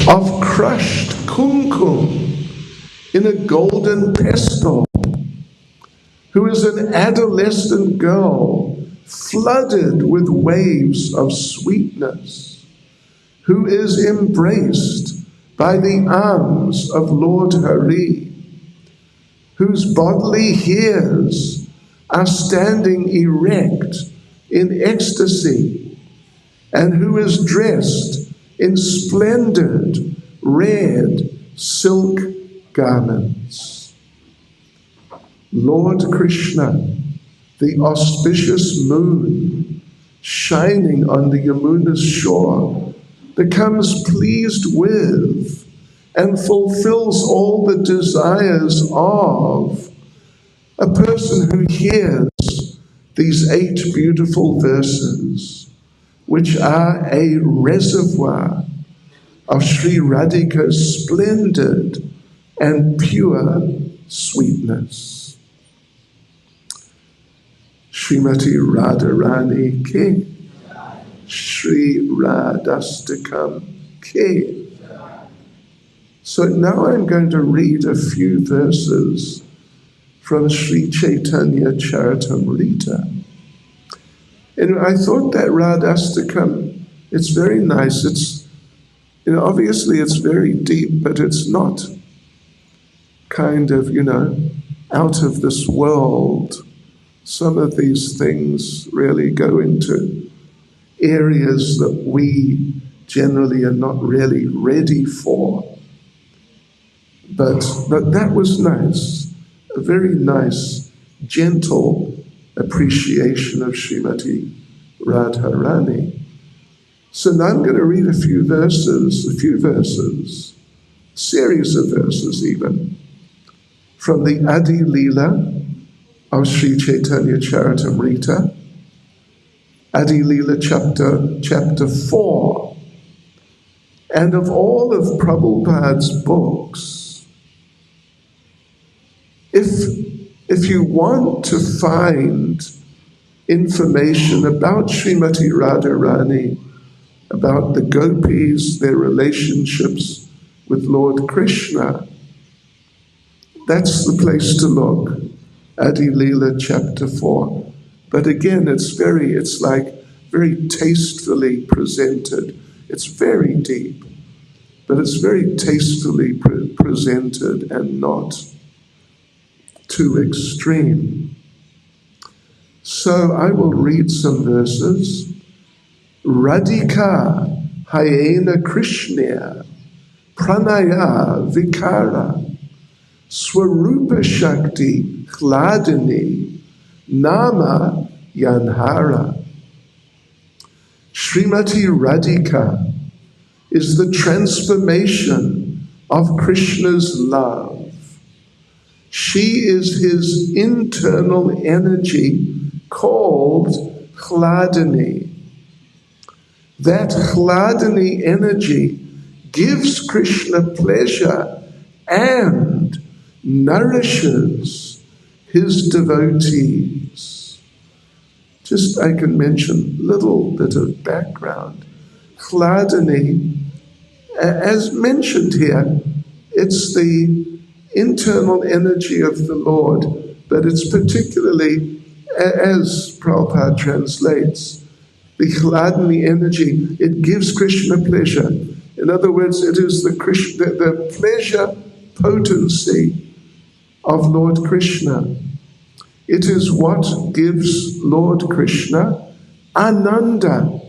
of crushed kumkum in a golden pestle, who is an adolescent girl flooded with waves of sweetness, who is embraced by the arms of Lord Hari, whose bodily hairs are standing erect in ecstasy, and who is dressed in splendid red silk garments. Lord Krishna, the auspicious moon shining on the Yamuna's shore, becomes pleased with and fulfills all the desires of a person who hears these 8 beautiful verses, which are a reservoir of Sri Radhika's splendid and pure sweetness. Srimati Radharani Ke, Sri Radhastakam Ke. So now I'm going to read a few verses from Sri Chaitanya Charitamrita. And I thought that Radhastakam, it's very nice. It's, obviously it's very deep, but it's not kind of, out of this world. Some of these things really go into areas that we generally are not really ready for. But that was nice, a very nice, gentle appreciation of Srimati Radharani. So now I'm going to read a few verses, series of verses even, from the Adi Leela of Sri Chaitanya Charitamrita, Adi Leela chapter 4, and of all of Prabhupada's books. If you want to find information about Srimati Radharani, about the gopis, their relationships with Lord Krishna, that's the place to look. Adi Leela chapter 4. But again, it's very tastefully presented. It's very deep, but it's very tastefully presented and not too extreme. So I will read some verses. Radhika Hayena Krishna Pranaya Vikara Swarupa Shakti Hladini Nama Yanhara. Srimati Radhika is the transformation of Krishna's love. She is his internal energy called Hladini. That Hladini energy gives Krishna pleasure and nourishes his devotees. Just I can mention a little bit of background. Hladini, as mentioned here, it's the internal energy of the Lord, but it's particularly, as Prabhupada translates, the Hladini energy, it gives Krishna pleasure. In other words, it is the pleasure potency of Lord Krishna. It is what gives Lord Krishna Ananda.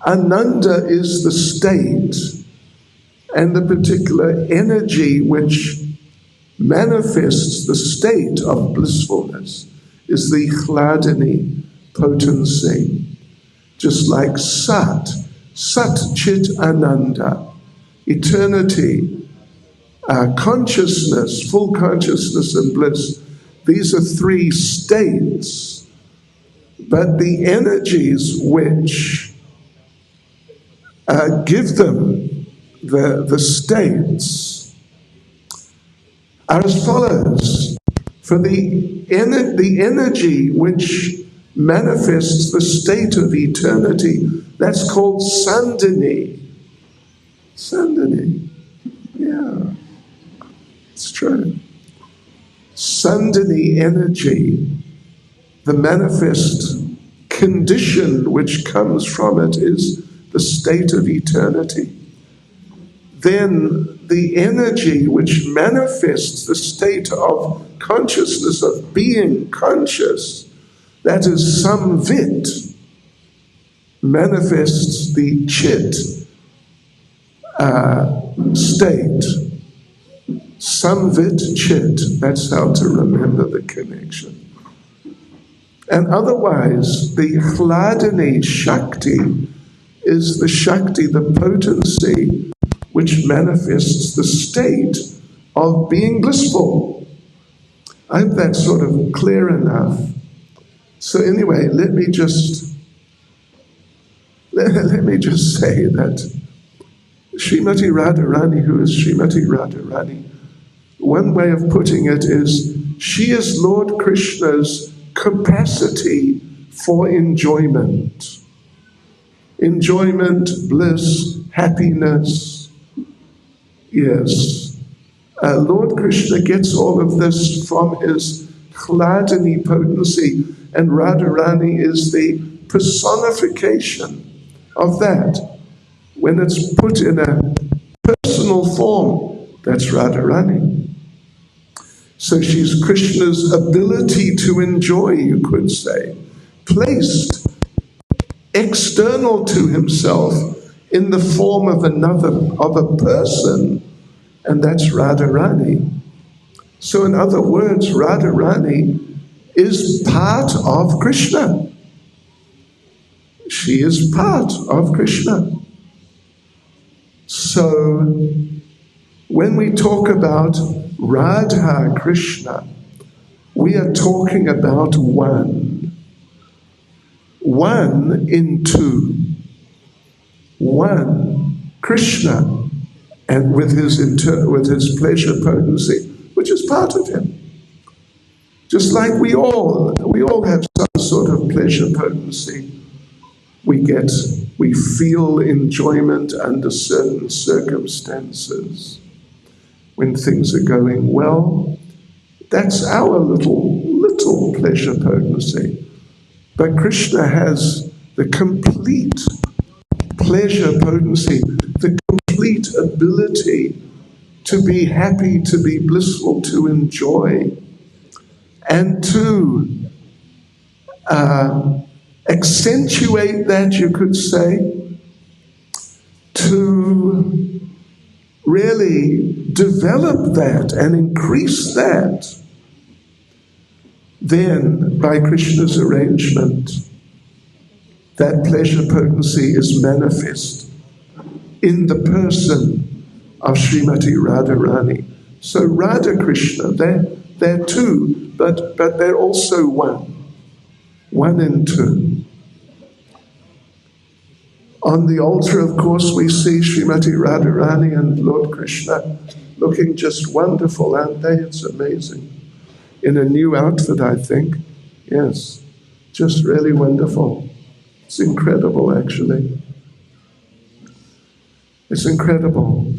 Ananda is the state and the particular energy which manifests the state of blissfulness is the Hladini potency. Just like Sat Chit Ananda, eternity, consciousness, full consciousness and bliss. These are 3 states, but the energies which give them the states are as follows. For the energy which manifests the state of eternity, that's called Sandini. Sandini. Yeah, it's true. Sandini energy, the manifest condition which comes from it is the state of eternity. Then the energy which manifests the state of consciousness, of being conscious, that is samvit, manifests the chit state. Samvit chit, that's how to remember the connection. And otherwise, the hladini shakti is the shakti, the potency, which manifests the state of being blissful. I hope that's sort of clear enough. So anyway, let me just say that Srimati Radharani, who is Srimati Radharani, one way of putting it is, she is Lord Krishna's capacity for enjoyment. Enjoyment, bliss, happiness. Yes. Lord Krishna gets all of this from his hladini potency, and Radharani is the personification of that. When it's put in a personal form, that's Radharani. So she's Krishna's ability to enjoy, you could say, placed external to himself in the form of a person, and that's Radharani. So in other words, Radharani is part of Krishna. She is part of Krishna. So when we talk about Radha Krishna, we are talking about one in two. One, Krishna, and with his pleasure potency, which is part of him. Just like we all have some sort of pleasure potency. We feel enjoyment under certain circumstances. When things are going well, that's our little pleasure potency. But Krishna has the complete pleasure potency, the complete ability to be happy, to be blissful, to enjoy, and to accentuate that, you could say, to really develop that and increase that. Then, by Krishna's arrangement, that pleasure potency is manifest in the person of Srimati Radharani. So Radha Krishna, they're two, but they're also one and two. On the altar, of course, we see Srimati Radharani and Lord Krishna looking just wonderful, aren't they? It's amazing. In a new outfit, I think. Yes, just really wonderful. It's incredible, actually. It's incredible.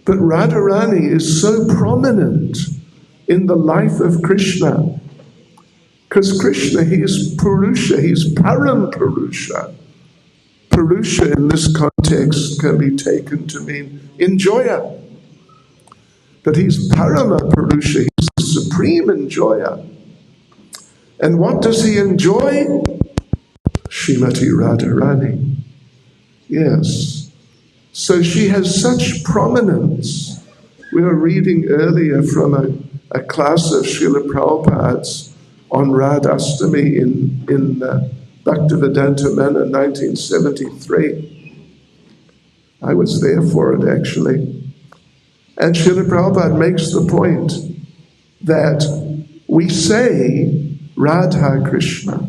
But Radharani is so prominent in the life of Krishna, because Krishna, he is Purusha, he's Param Purusha. Purusha in this context can be taken to mean enjoyer. But he's Parama Purusha, he's the supreme enjoyer. And what does he enjoy? Srimati Radharani. Yes. So she has such prominence. We were reading earlier from a class of Srila Prabhupada's on Radhastami in Bhaktivedanta Manor 1973. I was there for it, actually. And Srila Prabhupada makes the point that we say Radha Krishna.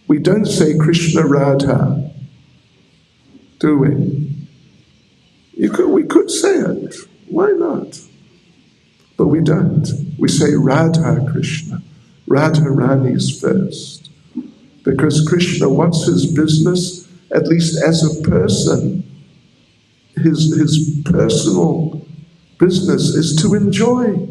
We don't say Krishna Radha, do we? We could say it. Why not? But we don't. We say Radha Krishna. Radharani's first. Because Krishna, what's his business? At least as a person, his personal business is to enjoy.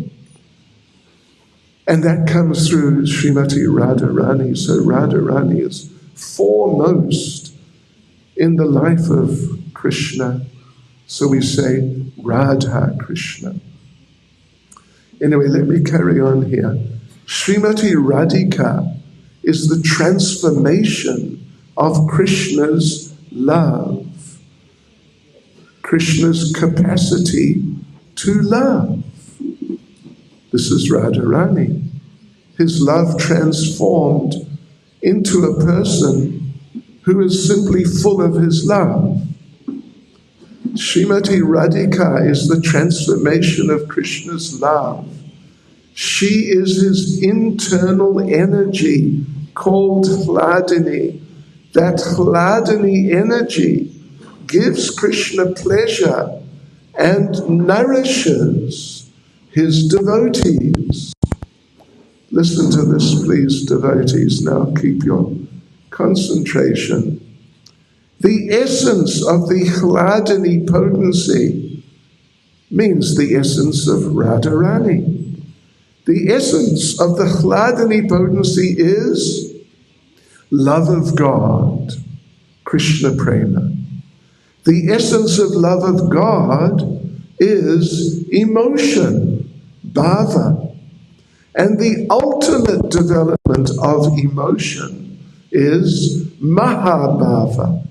And that comes through Srimati Radharani. So Radharani is foremost in the life of Krishna. So we say Radha Krishna. Anyway, let me carry on here. Srimati Radhika is the transformation of Krishna's love, Krishna's capacity to love. This is Radharani. His love transformed into a person who is simply full of his love. Srimati Radhika is the transformation of Krishna's love. She is his internal energy called Hladini. That Hladini energy gives Krishna pleasure and nourishes his devotees. Listen to this, please, devotees. Now keep your concentration. The essence of the Hladini potency means the essence of Radharani. The essence of the Hladini potency is love of God, Krishna Prema. The essence of love of God is emotion, bhava. And the ultimate development of emotion is mahabhava.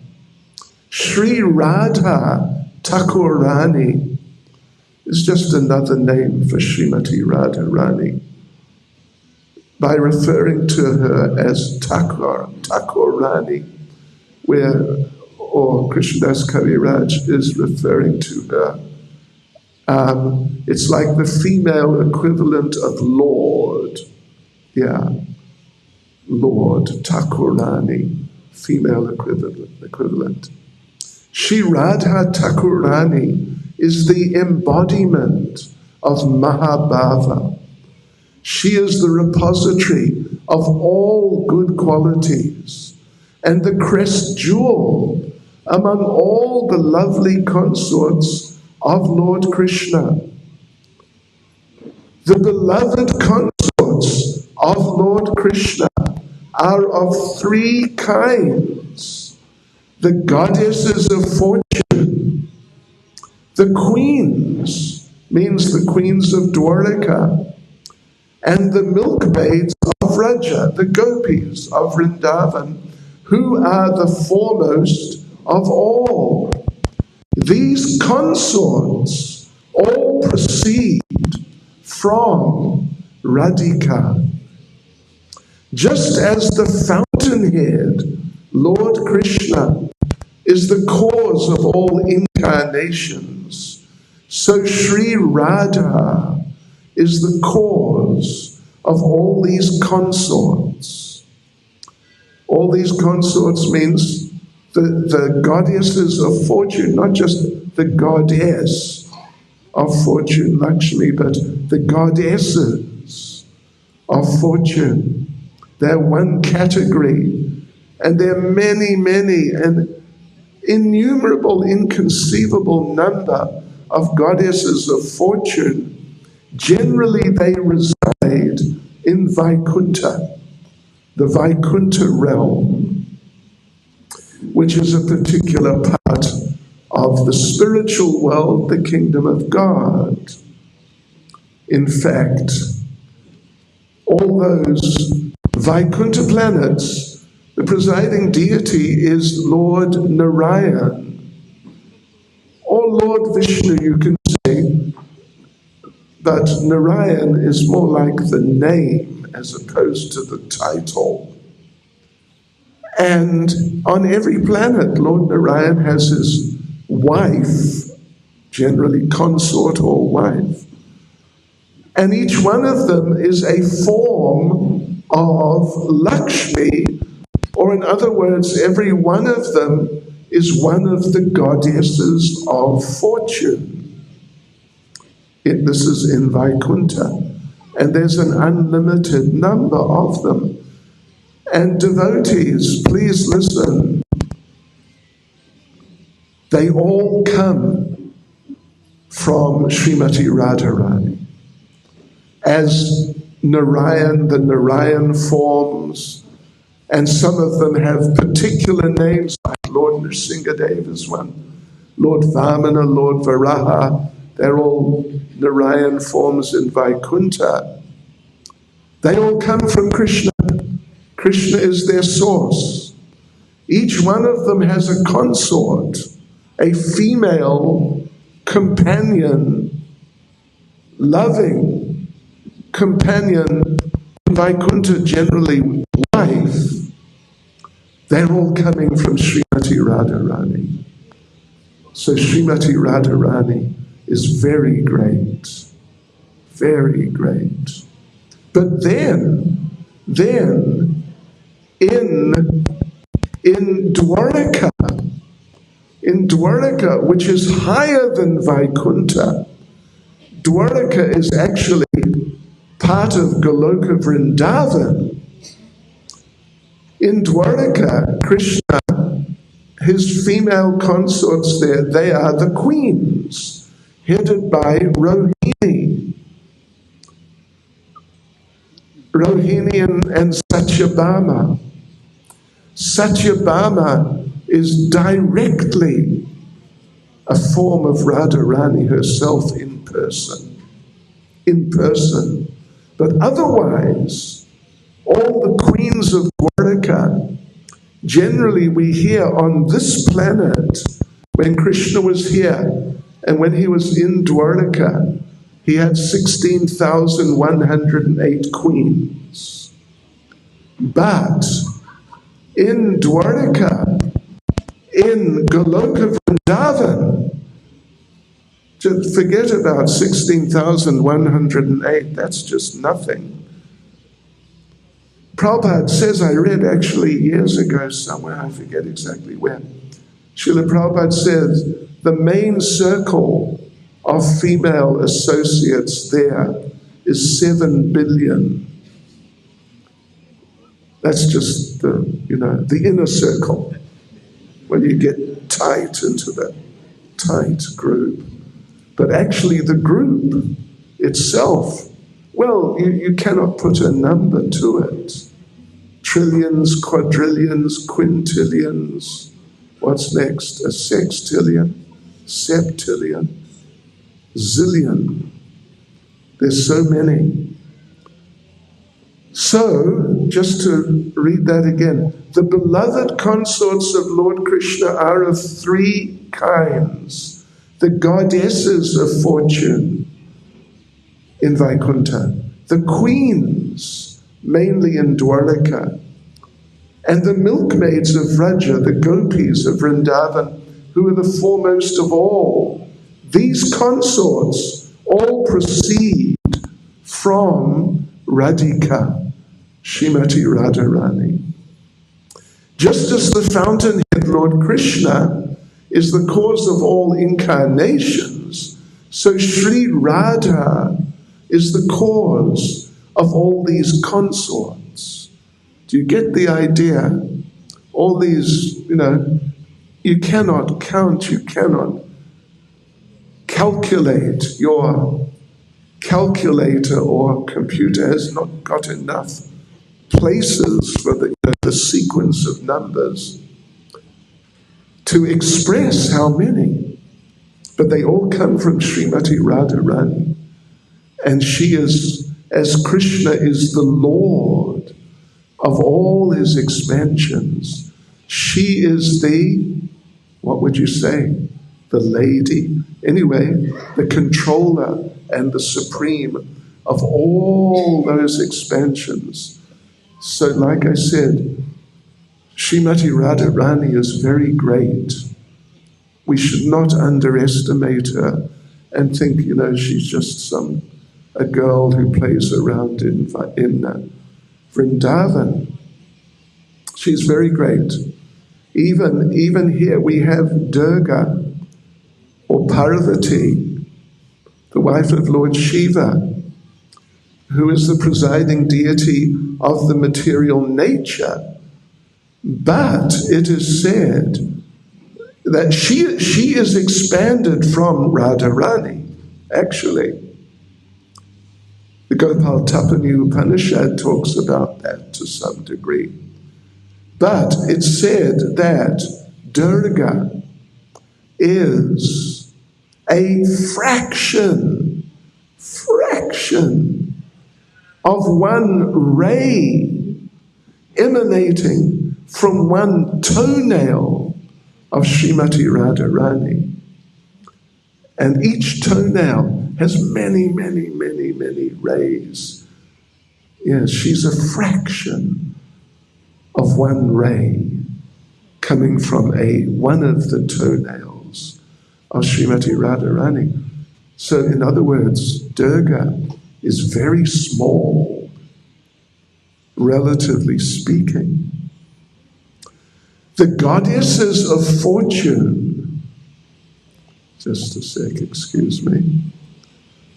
Sri Radha Thakurani is just another name for Srimati Radharani. By referring to her as Thakurani, or Krishnadas Kaviraj is referring to her. It's like the female equivalent of Lord. Yeah, Lord, Thakurani, female equivalent. Shri Radha Thakurani is the embodiment of Mahabhava. She is the repository of all good qualities and the crest jewel among all the lovely consorts of Lord Krishna. The beloved consorts of Lord Krishna are of three kinds: the goddesses of fortune, the queens, means the queens of Dwarika, and the milkmaids of Raja, the gopis of Vrindavan, who are the foremost of all. These consorts all proceed from Radhika. Just as the fountainhead, Lord Krishna, is the cause of all incarnations, so Sri Radha is the cause of all these consorts. All these consorts means the goddesses of fortune, not just the goddess of fortune, Lakshmi, but the goddesses of fortune. They're one category, and there are many, many, and innumerable, inconceivable number of goddesses of fortune. Generally, they reside in Vaikuntha, the Vaikuntha realm, which is a particular part of the spiritual world, the kingdom of God. In fact, all those Vaikuntha planets, the presiding deity is Lord Narayan, or Lord Vishnu, you can say, but Narayan is more like the name as opposed to the title. And on every planet, Lord Narayan has his wife, generally consort or wife. And each one of them is a form of Lakshmi, or in other words, every one of them is one of the goddesses of fortune. This is in Vaikuntha, and there's an unlimited number of them. And devotees, please listen. They all come from Srimati Radharani. As Narayan, the Narayan forms, and some of them have particular names, like Lord Nrsingadev is one, Lord Vamana, Lord Varaha, they're all Narayan forms in Vaikuntha. They all come from Krishna. Krishna is their source. Each one of them has a consort, a female companion, loving companion, Vaikuntha generally wife. They're all coming from Srimati Radharani. So Srimati Radharani is very great, very great. But then in Dwaraka, which is higher than Vaikuntha, Dwaraka is actually part of Goloka Vrindavan. In Dwaraka, Krishna, his female consorts there, they are the queens, headed by Rohini. Rohini and Satyabhama. Satyabhama is directly a form of Radharani herself in person. But otherwise, all the queens of Dwaraka, generally we hear on this planet, when Krishna was here, and when he was in Dwaraka, he had 16,108 queens. But in Dwaraka, in Goloka Vrindavan, to forget about 16,108, that's just nothing. Prabhupada says, I read actually years ago somewhere, I forget exactly where, Srila Prabhupada says, the main circle of female associates there is 7 billion. That's just the inner circle, when you get tight into that tight group. But actually the group itself, well, you cannot put a number to it. Trillions, quadrillions, quintillions. What's next? A sextillion, septillion, zillion. There's so many. So, just to read that again, the beloved consorts of Lord Krishna are of 3 kinds. The goddesses of fortune in Vaikuntha, the queens, mainly in Dwaraka, and the milkmaids of Vraja, the gopis of Vrindavan, who are the foremost of all. These consorts all proceed from Radhika, Srimati Radharani. Just as the fountainhead Lord Krishna is the cause of all incarnations, so Sri Radha is the cause of all these consorts. Do you get the idea? All these, you cannot count, you cannot calculate. Your calculator or computer has not got enough places for the sequence of numbers to express how many. But they all come from Srimati Radharani. And she is, as Krishna is the Lord of all his expansions, she is the, what would you say, the lady, anyway, the controller and the supreme of all those expansions. So like I said, Srimati Radharani is very great. We should not underestimate her and think, she's just a girl who plays around in Vrindavan. She's very great. Even here we have Durga, or Parvati, the wife of Lord Shiva, who is the presiding deity of the material nature. But it is said that she is expanded from Radharani, actually. The Gopal Tapani Upanishad talks about that to some degree. But it's said that Durga is a fraction of one ray emanating from one toenail of Srimati Radharani. And each toenail has many, many, many, many rays. Yes, she's a fraction of one ray coming from one of the toenails of Srimati Radharani. So in other words, Durga is very small, relatively speaking. The goddesses of fortune, just a sec, excuse me.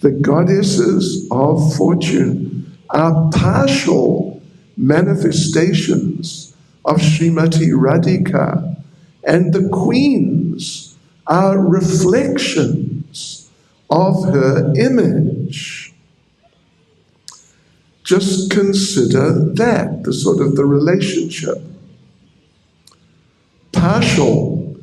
The goddesses of fortune are partial manifestations of Srimati Radhika, and the queens are reflections of her image. Just consider that, the sort of the relationship. Partial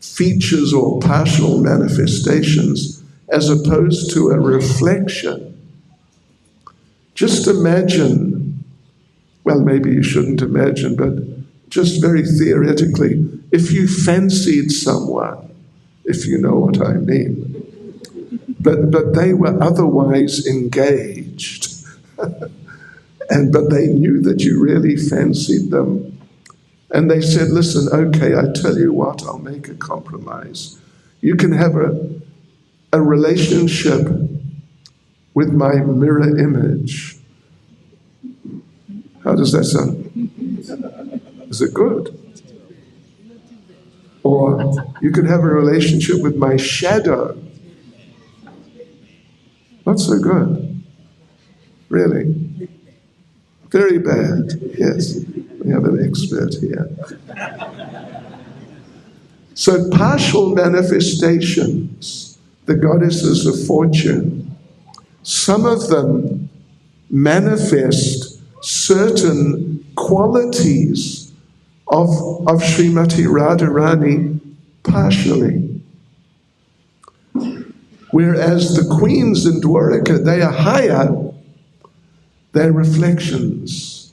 features or partial manifestations as opposed to a reflection. Just imagine, well, maybe you shouldn't imagine, but just very theoretically, if you fancied someone, if you know what I mean, but they were otherwise engaged, but they knew that you really fancied them, and they said, listen, okay, I tell you what, I'll make a compromise. You can have a relationship with my mirror image. How does that sound? Is it good? Or you can have a relationship with my shadow. Not so good. Really. Very bad, yes. We have an expert here. So partial manifestations, the goddesses of fortune, some of them manifest certain qualities of Srimati Radharani partially. Whereas the queens in Dwaraka, they are higher, they're reflections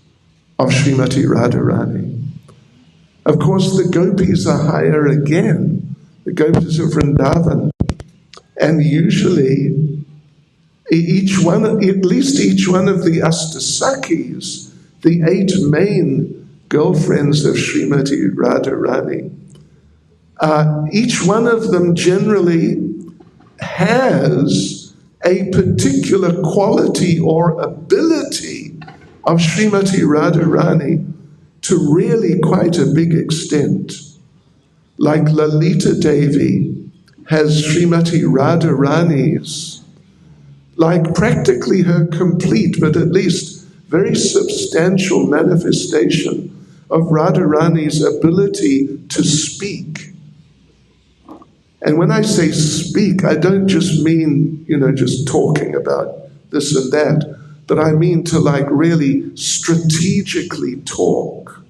of Srimati Radharani. Of course, the gopis are higher again, the gopis of Vrindavan, and usually at least each one of the Astasakis, the 8 main girlfriends of Srimati Radharani, each one of them generally has a particular quality or ability of Srimati Radharani to really quite a big extent. Like Lalita Devi has Srimati Radharani's, like practically her complete, but at least very substantial manifestation of Radharani's ability to speak. And when I say speak, I don't just mean, just talking about this and that, but I mean to like really strategically talk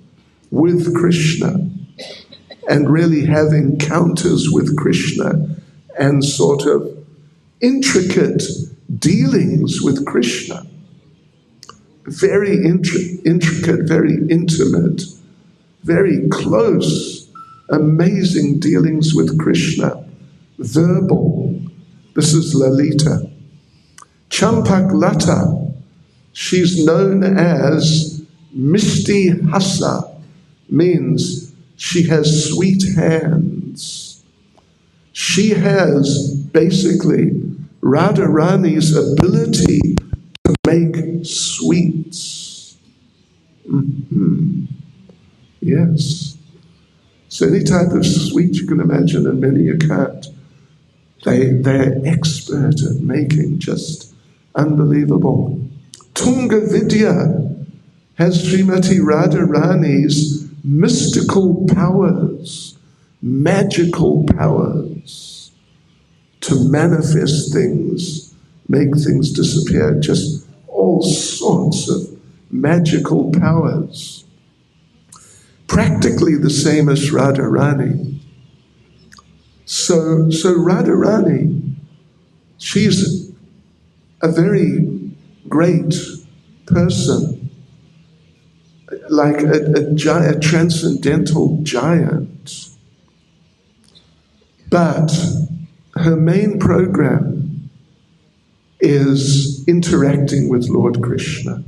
with Krishna and really have encounters with Krishna and sort of intricate dealings with Krishna. Very intricate, very intimate, very close, amazing dealings with Krishna. Verbal. This is Lalita. Champak Lata, she's known as Mishti Hasa, means she has sweet hands. She has basically Radharani's ability to make sweets. Mm-hmm. Yes. So any type of sweet you can imagine, and many you can't. They're expert at making, just unbelievable. Tunga Vidya has Srimati Radharani's mystical powers, magical powers to manifest things, make things disappear, just all sorts of magical powers. Practically the same as Radharani. So Radharani, she's a very great person, like a transcendental giant. But her main program is interacting with Lord Krishna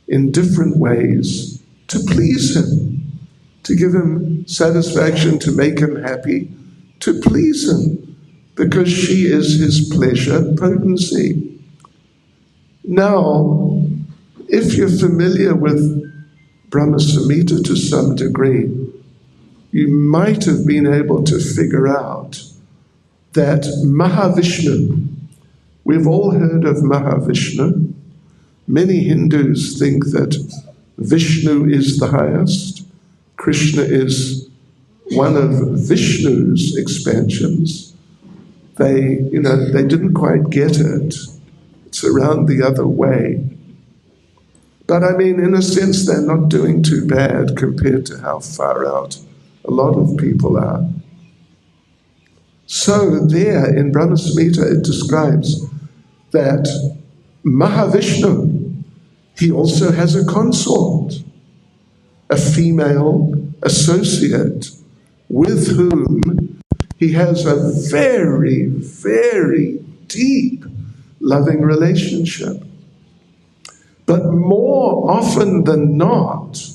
in different ways to please him, to give him satisfaction, to make him happy, to please him, because she is his pleasure potency. Now, if you're familiar with Brahma Samhita to some degree, you might have been able to figure out that Mahavishnu, we've all heard of Mahavishnu. Many Hindus think that Vishnu is the highest. Krishna is one of Vishnu's expansions. They didn't quite get it. It's around the other way. But I mean, in a sense, they're not doing too bad compared to how far out a lot of people are. So there in Brahma Samhita it describes that Mahavishnu, he also has a consort, a female associate with whom he has a very, very deep loving relationship. But more often than not,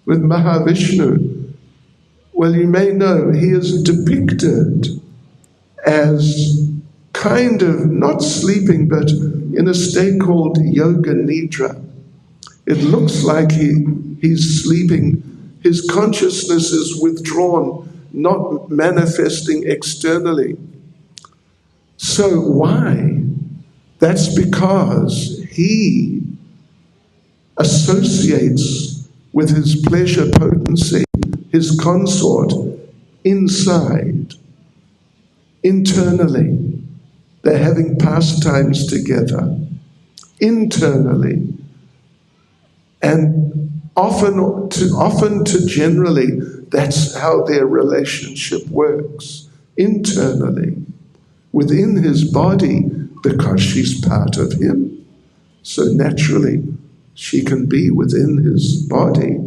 with Mahavishnu, well, you may know, he is depicted as kind of not sleeping, but in a state called yoga nidra. It looks like he's sleeping. His consciousness is withdrawn, not manifesting externally. So why? That's because he associates with his pleasure potency, his consort, inside, internally. They're having pastimes together, internally. And often to generally, that's how their relationship works, internally, within his body, because she's part of him. So naturally, she can be within his body.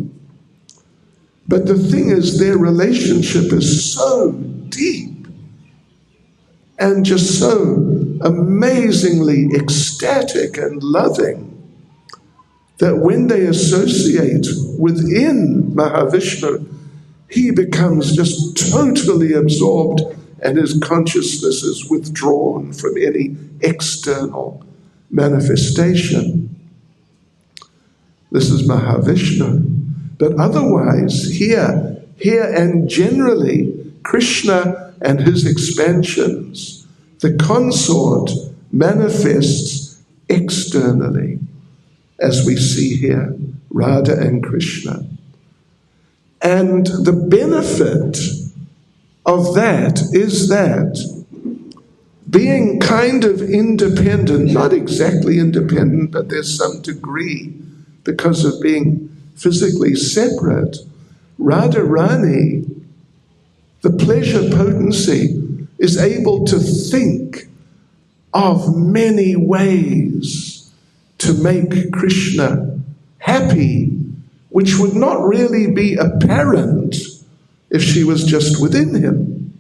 But the thing is, their relationship is so deep and just so amazingly ecstatic and loving that when they associate within Mahavishnu, he becomes just totally absorbed and his consciousness is withdrawn from any external manifestation. This is Mahavishnu. But otherwise, here and generally, Krishna and his expansions, the consort manifests externally, as we see here, Radha and Krishna. And the benefit of that is that being kind of independent, not exactly independent, but there's some degree because of being physically separate, Radharani, the pleasure potency, is able to think of many ways to make Krishna happy, which would not really be apparent if she was just within him.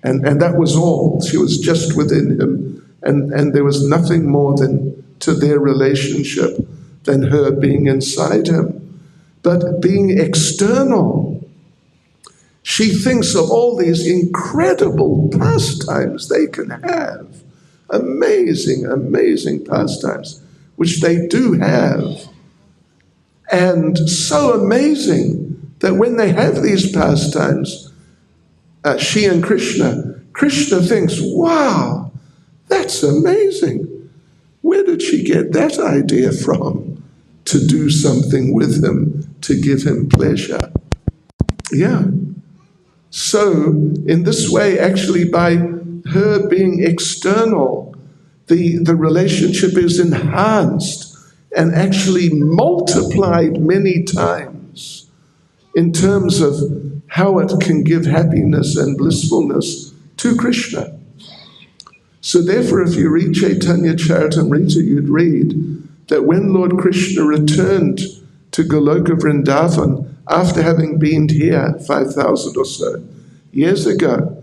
And that was all. She was just within him. And there was nothing more to their relationship than her being inside him. But being external, she thinks of all these incredible pastimes they can have. Amazing, amazing pastimes, which they do have. And so amazing that when they have these pastimes, she and Krishna thinks, wow, that's amazing. Where did she get that idea from? To do something with him, to give him pleasure. Yeah. So, in this way, actually, by her being external, the relationship is enhanced and actually multiplied many times in terms of how it can give happiness and blissfulness to Krishna. So therefore, if you read Chaitanya Charitamrita, you'd read that when Lord Krishna returned to Goloka Vrindavan after having been here 5,000 or so years ago,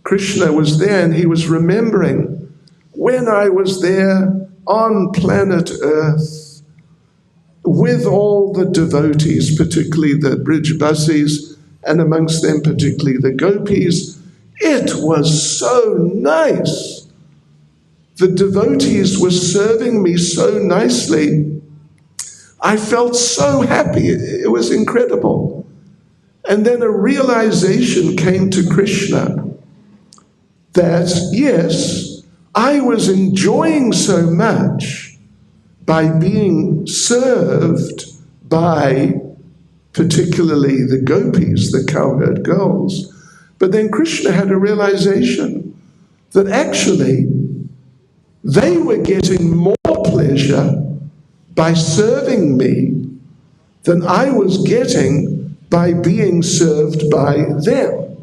Krishna was there and he was remembering, when I was there on planet Earth with all the devotees, particularly the Brijbasis, and amongst them particularly the gopis, it was so nice. The devotees were serving me so nicely. I felt so happy. It was incredible. And then a realization came to Krishna that, yes, I was enjoying so much by being served by particularly the gopis, the cowherd girls. But then Krishna had a realization that actually they were getting more pleasure by serving me than I was getting by being served by them.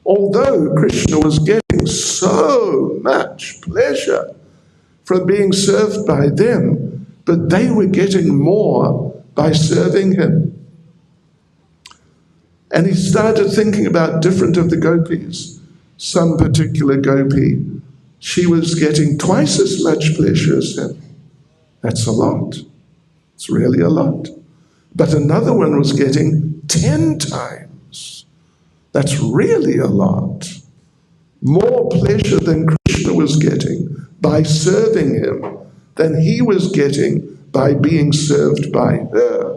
Although Krishna was getting so much pleasure from being served by them, but they were getting more by serving him. And he started thinking about different of the gopis. Some particular gopi, she was getting twice as much pleasure as him. That's a lot. It's really a lot. But another one was getting 10 times. That's really a lot. More pleasure than Krishna was getting by serving him than he was getting by being served by her.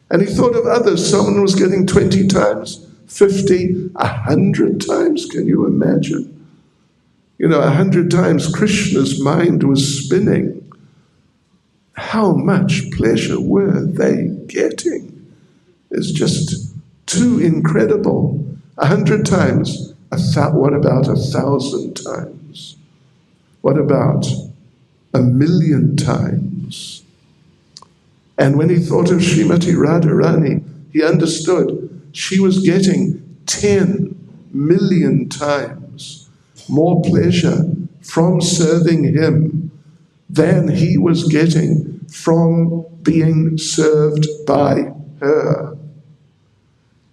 And he thought of others. Someone was getting 20 times, 50, 100 times. Can you imagine? 100 times Krishna's mind was spinning. How much pleasure were they getting? It's just too incredible. 100 times. What about 1,000 times? What about 1,000,000 times? And when he thought of Srimati Radharani, he understood she was getting 10 million times more pleasure from serving him than he was getting from being served by her.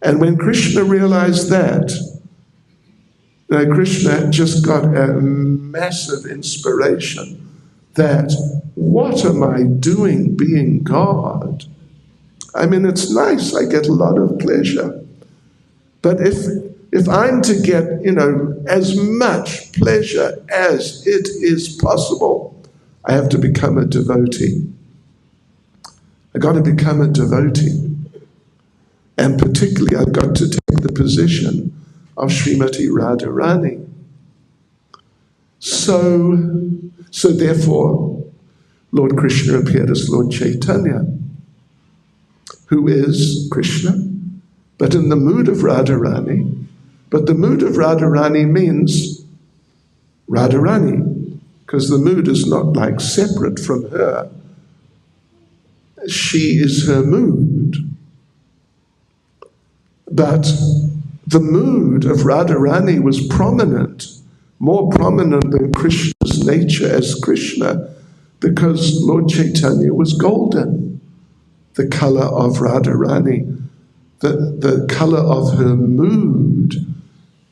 And when Krishna realized that, Krishna just got a massive inspiration that, what am I doing being God? I mean, it's nice, I get a lot of pleasure. But if I'm to get, as much pleasure as it is possible, I have to become a devotee. I got to become a devotee. And particularly, I've got to take the position of Srimati Radharani. So therefore, Lord Krishna appeared as Lord Chaitanya, who is Krishna, but in the mood of Radharani. But the mood of Radharani means Radharani, because the mood is not like separate from her. She is her mood. But the mood of Radharani was prominent, more prominent than Krishna's nature as Krishna, because Lord Chaitanya was golden. The color of Radharani, the color of her mood,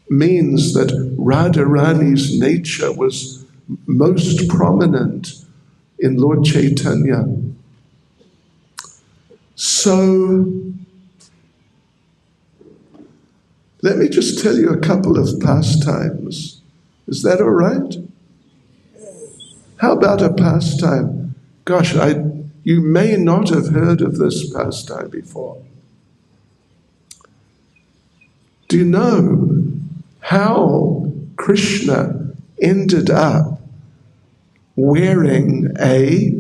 means that Radharani's nature was most prominent in Lord Chaitanya. So, let me just tell you a couple of pastimes. Is that all right? How about a pastime? Gosh, you may not have heard of this pastime before. Do you know how Krishna ended up wearing a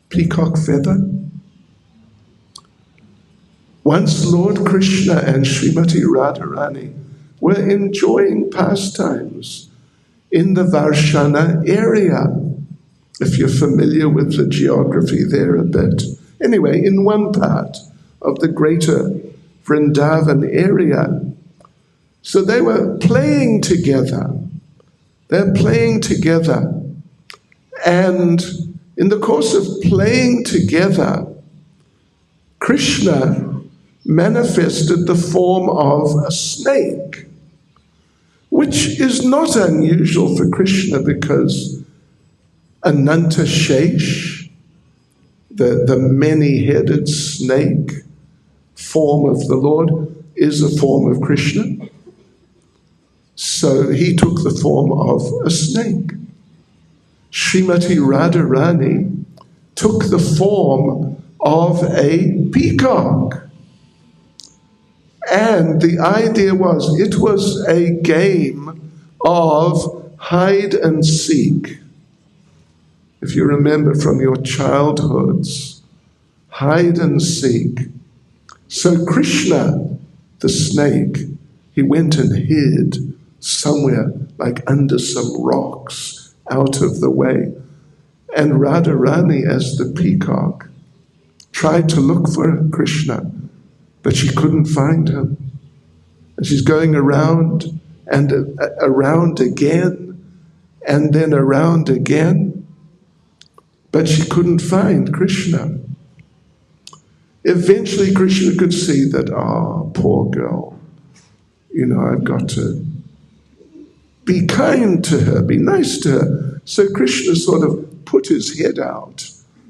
peacock feather? Once Lord Krishna and Srimati Radharani were enjoying pastimes in the Varshana area, if you're familiar with the geography there a bit. Anyway, in one part of the greater Vrindavan area. So they were playing together. They're playing together. And in the course of playing together, Krishna manifested the form of a snake, which is not unusual for Krishna because Ananta Shesh, the many-headed snake form of the Lord, is a form of Krishna. So he took the form of a snake. Srimati Radharani took the form of a peacock. And the idea was, it was a game of hide and seek. If you remember from your childhoods, hide and seek. So Krishna, the snake, he went and hid somewhere, like under some rocks, out of the way. And Radharani, as the peacock, tried to look for Krishna, but she couldn't find him. And she's going around and around again, and then around again, but she couldn't find Krishna. Eventually Krishna could see that, poor girl, I've got to be kind to her, be nice to her. So Krishna sort of put his head out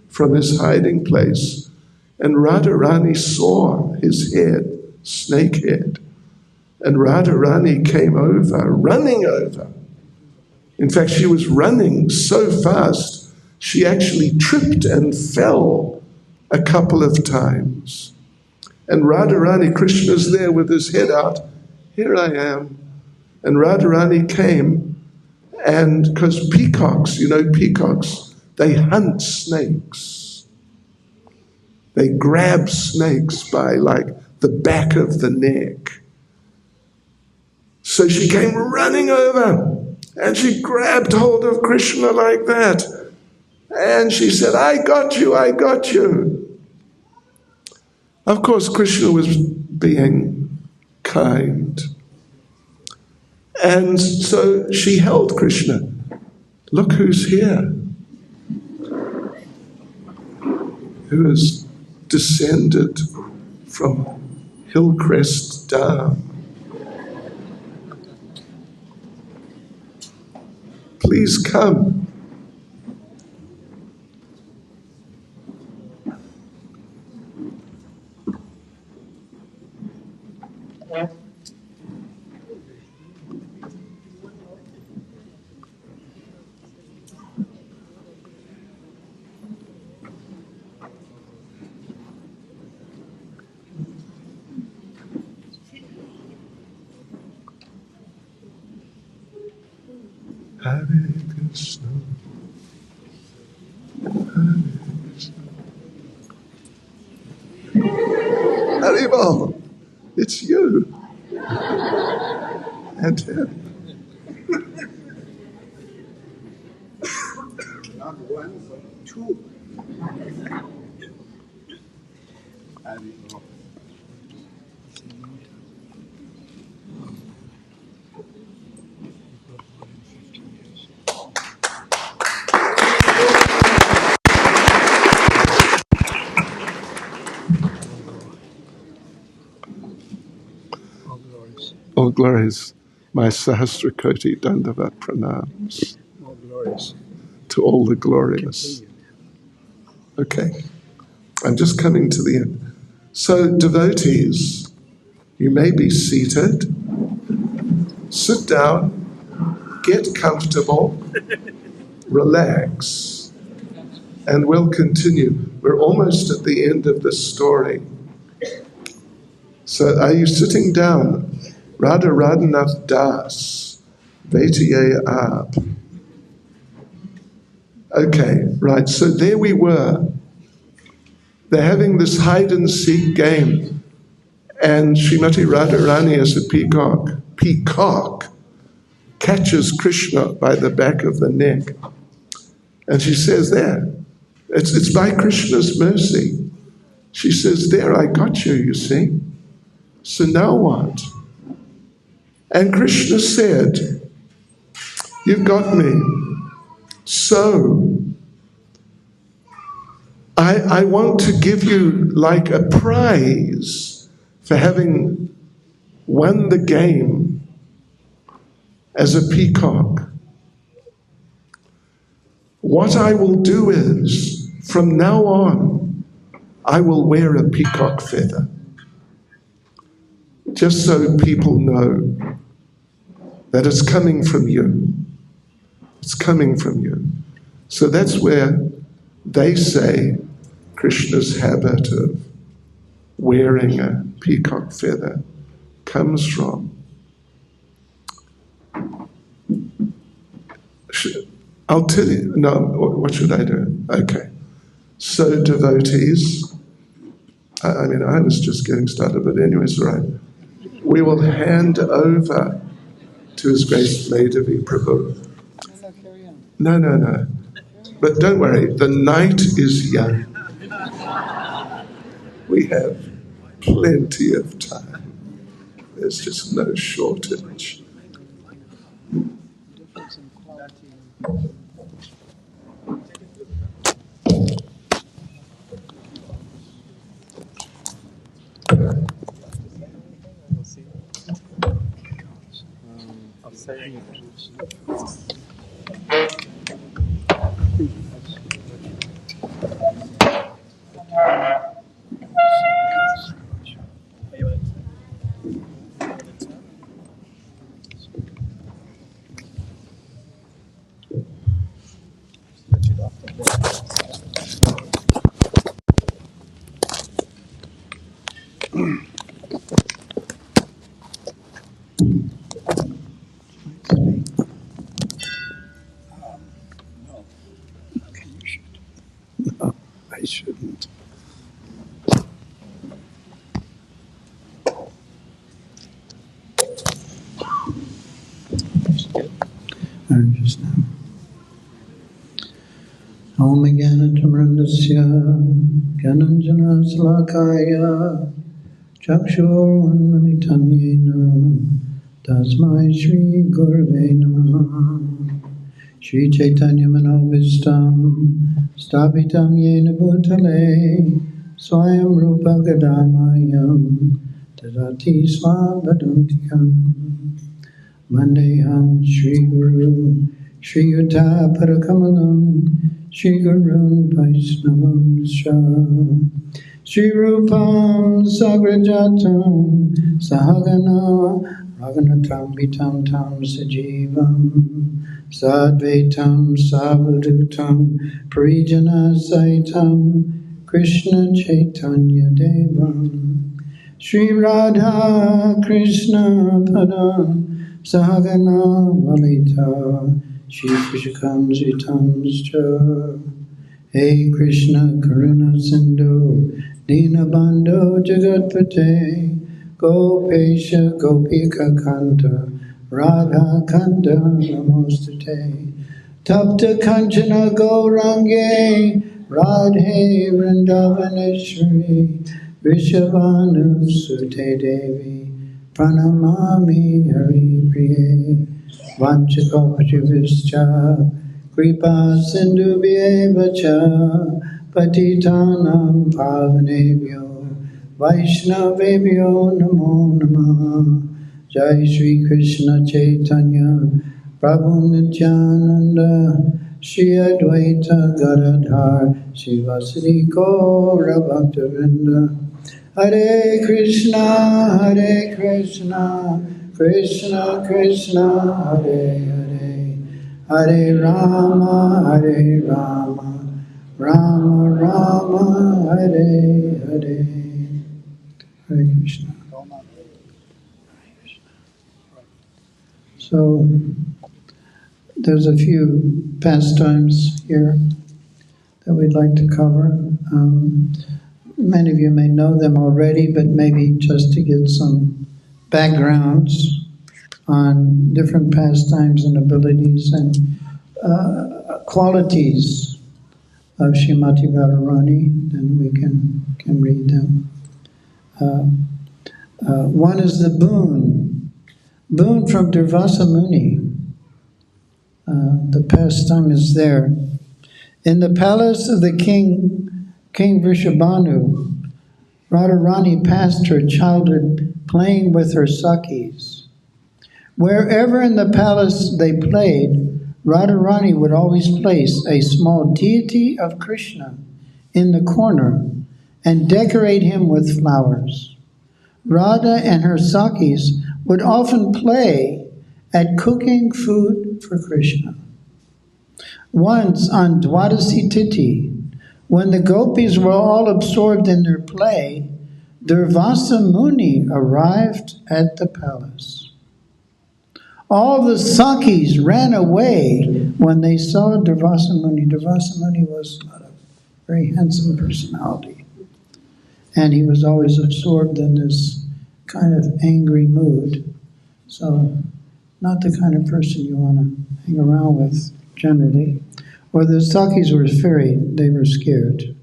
from his hiding place, and Radharani saw his head, snake head, and Radharani came over, running over. In fact, she was running so fast, she actually tripped and fell a couple of times. And Radharani, Krishna's there with his head out, here I am. And Radharani came, and because peacocks, peacocks, they hunt snakes. They grab snakes by the back of the neck. So she came running over, and she grabbed hold of Krishna like that. And she said, I got you, I got you. Of course, Krishna was being kind. And so she held Krishna. Look who's here. Who has descended from Hillcrest down. Please come. Hare Krishna, Hare Krishna. Haribol, it's you. And him. Not one, but two. Haribol. All glories. My Sahasrakoti Dandavat pranams. All glories. To all the glorious. Okay. I'm just coming to the end. So, devotees, you may be seated. Sit down. Get comfortable. Relax. And we'll continue. We're almost at the end of the story. So, are you sitting down? Radha Radhanath Das, Vaitiye Aap. Okay, right, so there we were. They're having this hide and seek game. And Srimati Radharani as a peacock, catches Krishna by the back of the neck. And she says, there, it's by Krishna's mercy. She says, there, I got you, you see. So now what? And Krishna said, you've got me. So I want to give you like a prize for having won the game as a peacock. What I will do is, from now on, I will wear a peacock feather, just so people know that it's coming from you. It's coming from you. So that's where they say Krishna's habit of wearing a peacock feather comes from. I'll tell you, no, what should I do? Okay. So devotees, I mean, I was just getting started, but anyways, right. We will hand over to His Grace Devi Prabhu. No. But don't worry, the night is young. We have plenty of time. There's just no shortage. I shouldn't. Just now. Om Jnanatamrandasya Gyananjana Salakaya Chakshurunmilitam Yena Tasmai Shri Gurave Namaha Shri Chaitanya Manovistam Stapitam Yena Bhutale Swayam Rupa Gadamayam Tadati Swabhadantikam Vandeham Shri Guru Shri Yuta Parakamalam Shri Gurun Vaisnavam Shah Shri Rupam Sagrajatam Sahagana Raghunatam Vitam Tam Sajivam Sadvaitam Savadutam Parijana Saitam Krishna Chaitanya Devam Shri Radha Krishna Padam Sahagana Valita Shri Krishakam Zitamscha Hey Krishna Karuna Sindhu Dinabandho Jagatpate Gopesha Gopika Kanta Radha Kanta Namostate Tapta Kanchana Gaurange Radhe Vrindavaneshwari Vishavanu Sute Devi Pranamami Hari Priye Vanchakopativischa Kripa Sindhu Vyevacha Patitanam Pavanebhyo Vaishnavebhyo Namo Namah Jai Shri Krishna Chaitanya Prabhu Nityananda Shri Advaita Gadadhar Shivasri Gaura Bhaktavinda Hare Krishna, Krishna Krishna, Hare Hare, Hare Rama, Rama Rama, Hare Hare. Hare Krishna. So, there's a few pastimes here that we'd like to cover. Many of you may know them already, but maybe just to get some backgrounds on different pastimes and abilities and qualities of Srimati Radharani, then we can read them. One is the boon from Durvasa Muni. The pastime is there. In the palace of the King Vrishabhanu, Radharani passed her childhood playing with her Sakis. Wherever in the palace they played, Radharani would always place a small deity of Krishna in the corner and decorate him with flowers. Radha and her Sakis would often play at cooking food for Krishna. Once on Dwadasi Tithi, when the gopis were all absorbed in their play, Durvasa Muni arrived at the palace. All the Sakis ran away when they saw Durvasa Muni. Durvasa Muni was a very handsome personality, and he was always absorbed in this kind of angry mood. So, not the kind of person you want to hang around with generally. Or the Sakis were they were scared.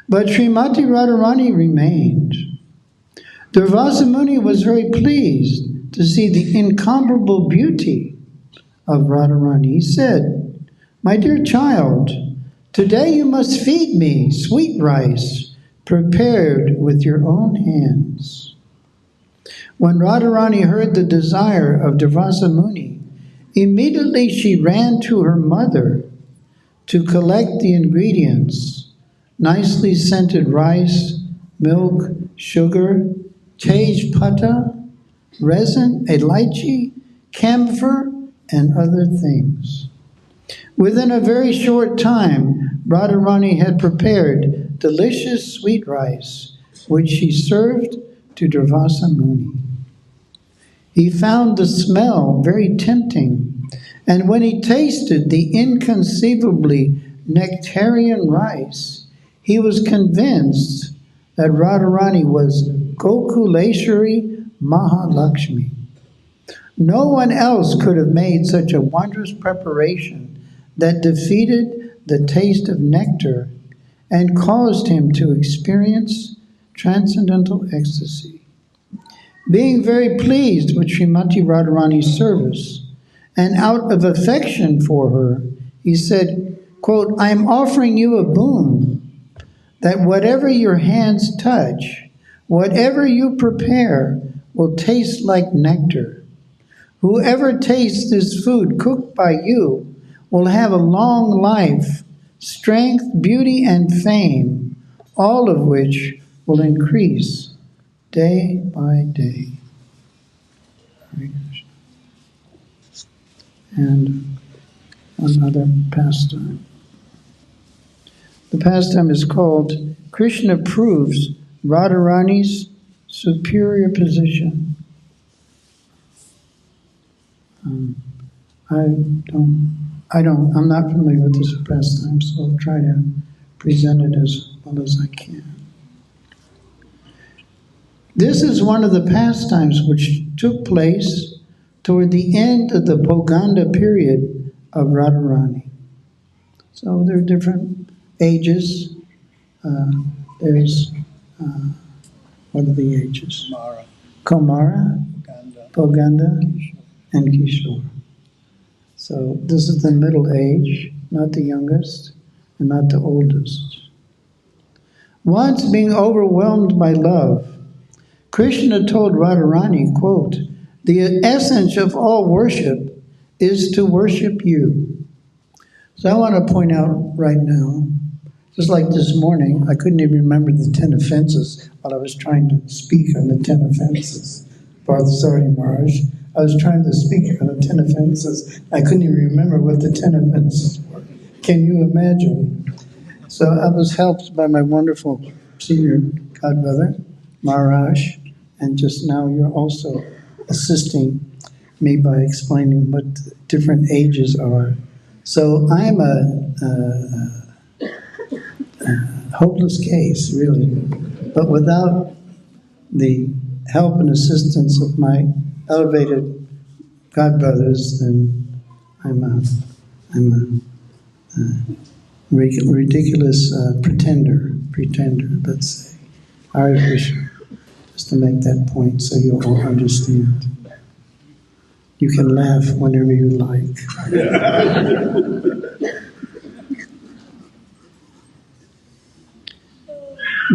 But Srimati Radharani remained. Durvasa Muni was very pleased to see the incomparable beauty of Radharani. He said, "My dear child, today you must feed me sweet rice prepared with your own hands." When Radharani heard the desire of Durvasa Muni, immediately she ran to her mother to collect the ingredients: nicely scented rice, milk, sugar, tej pata, resin, elaichi, camphor, and other things. Within a very short time, Radharani had prepared delicious sweet rice, which she served to Durvasa Muni. He found the smell very tempting, and when he tasted the inconceivably nectarian rice, he was convinced that Radharani was Gokuleshwari Mahalakshmi. No one else could have made such a wondrous preparation that defeated the taste of nectar and caused him to experience transcendental ecstasy. Being very pleased with Srimati Radharani's service, and out of affection for her, he said, quote, "I am offering you a boon, that whatever your hands touch, whatever you prepare, will taste like nectar. Whoever tastes this food cooked by you will have a long life, strength, beauty, and fame, all of which will increase day by day." And another pastime. The pastime is called Krishna Proves Radharani's Superior Position. I'm not familiar with this pastime, so I'll try to present it as well as I can. This is one of the pastimes which took place toward the end of the Bhoganda period of Radharani. So there are different ages. There's, what are the ages? Kumara, Bhoganda, and Kishore. So this is the middle age, not the youngest, and not the oldest. Once being overwhelmed by love, Krishna told Radharani, quote, "The essence of all worship is to worship you." So I want to point out right now, just like this morning, I couldn't even remember the 10 offenses while I was trying to speak on the 10 offenses. Parthasarthi Maharaj, I was trying to speak on the 10 offenses. I couldn't even remember what the 10 offenses were. Can you imagine? So I was helped by my wonderful senior godbrother, Maharaj, and just now you're also assisting me by explaining what different ages are. So I'm hopeless case, really. But without the help and assistance of my elevated godbrothers, then I'm a ridiculous pretender, let's say. Hare Krishna. Just to make that point so you'll all understand. You can laugh whenever you like.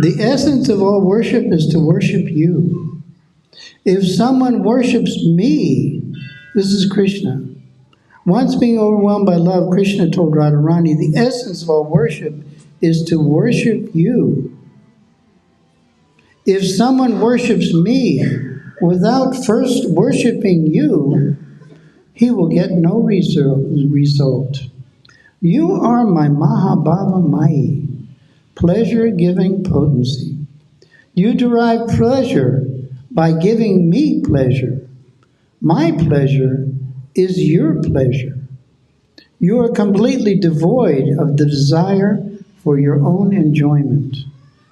The essence of all worship is to worship you. If someone worships me, this is Krishna. Once being overwhelmed by love, Krishna told Radharani, the essence of all worship is to worship you. If someone worships me without first worshiping you, he will get no result. You are my Mahabhava Mai, pleasure-giving potency. You derive pleasure by giving me pleasure. My pleasure is your pleasure. You are completely devoid of the desire for your own enjoyment.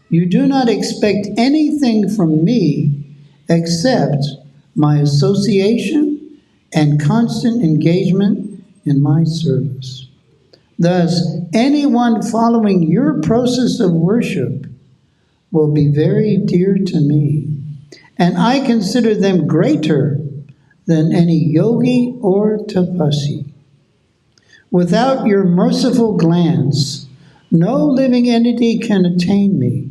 You do not expect anything from me except my association and constant engagement in my service. Thus, anyone following your process of worship will be very dear to me, and I consider them greater than any yogi or tapasi. Without your merciful glance, no living entity can attain me.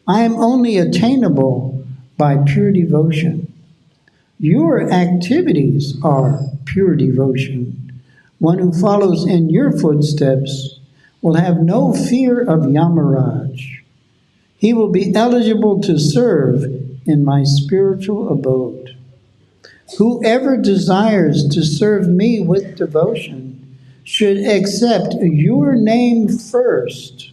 I am only attainable by pure devotion. Your activities are pure devotion. One who follows in your footsteps will have no fear of Yamaraj. He will be eligible to serve in my spiritual abode. Whoever desires to serve me with devotion should accept your name first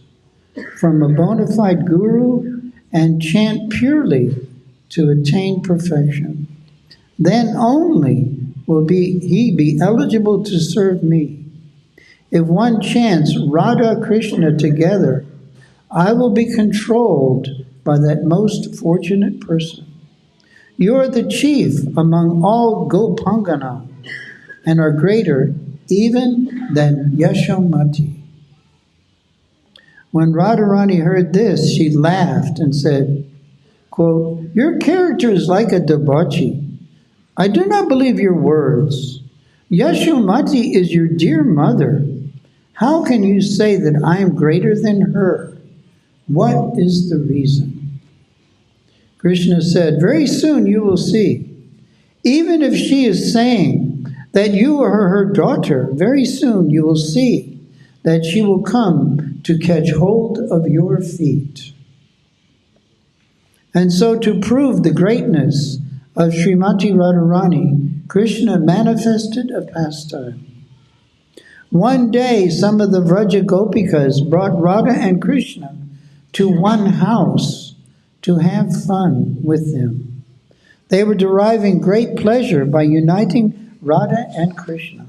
from a bona fide guru and chant purely to attain perfection. Then only will he be eligible to serve me. If one chants Radha Krishna together, I will be controlled by that most fortunate person. You are the chief among all Gopangana and are greater even than Yashomati. When Radharani heard this, she laughed and said, quote, your character is like a debauchee. I do not believe your words. Yashomati is your dear mother. How can you say that I am greater than her? What is the reason? Krishna said, very soon you will see. Even if she is saying that you are her daughter, very soon you will see that she will come to catch hold of your feet. And so to prove the greatness of Srimati Radharani, Krishna manifested a pastime. One day, some of the Vraja Gopikas brought Radha and Krishna to one house to have fun with them. They were deriving great pleasure by uniting Radha and Krishna.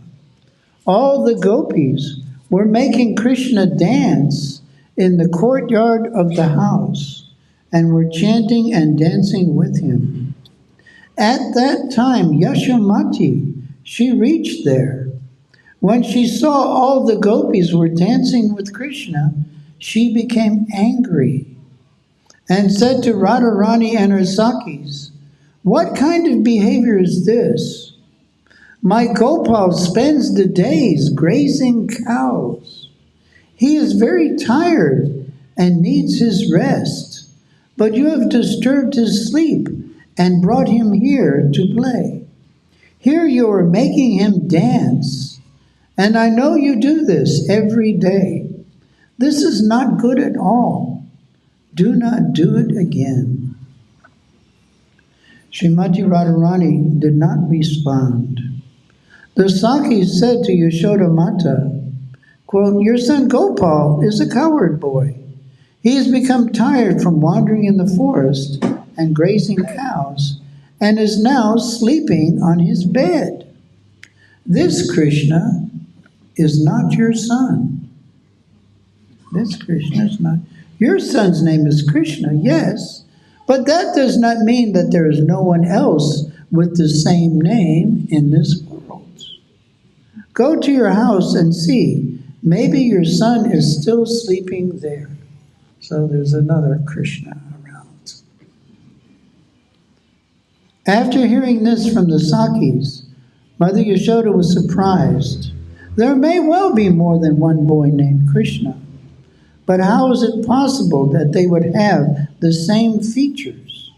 All the gopis were making Krishna dance in the courtyard of the house and were chanting and dancing with him. At that time, Yashomati, she reached there. When she saw all the gopis were dancing with Krishna, she became angry and said to Radharani and her Sakis, what kind of behavior is this? My Gopal spends the days grazing cows. He is very tired and needs his rest, but you have disturbed his sleep and brought him here to play. Here you are making him dance, and I know you do this every day. This is not good at all. Do not do it again. Srimati Radharani did not respond. The Sakis said to Yashoda Mata, quote, your son Gopal is a coward boy. He has become tired from wandering in the forest and grazing cows, and is now sleeping on his bed. This Krishna is not your son. This Krishna is not. Your son's name is Krishna, yes, but that does not mean that there is no one else with the same name in this world. Go to your house and see. Maybe your son is still sleeping there." So there's another Krishna around. After hearing this from the Sakis, Mother Yashoda was surprised. There may well be more than one boy named Krishna, but how is it possible that they would have the same features?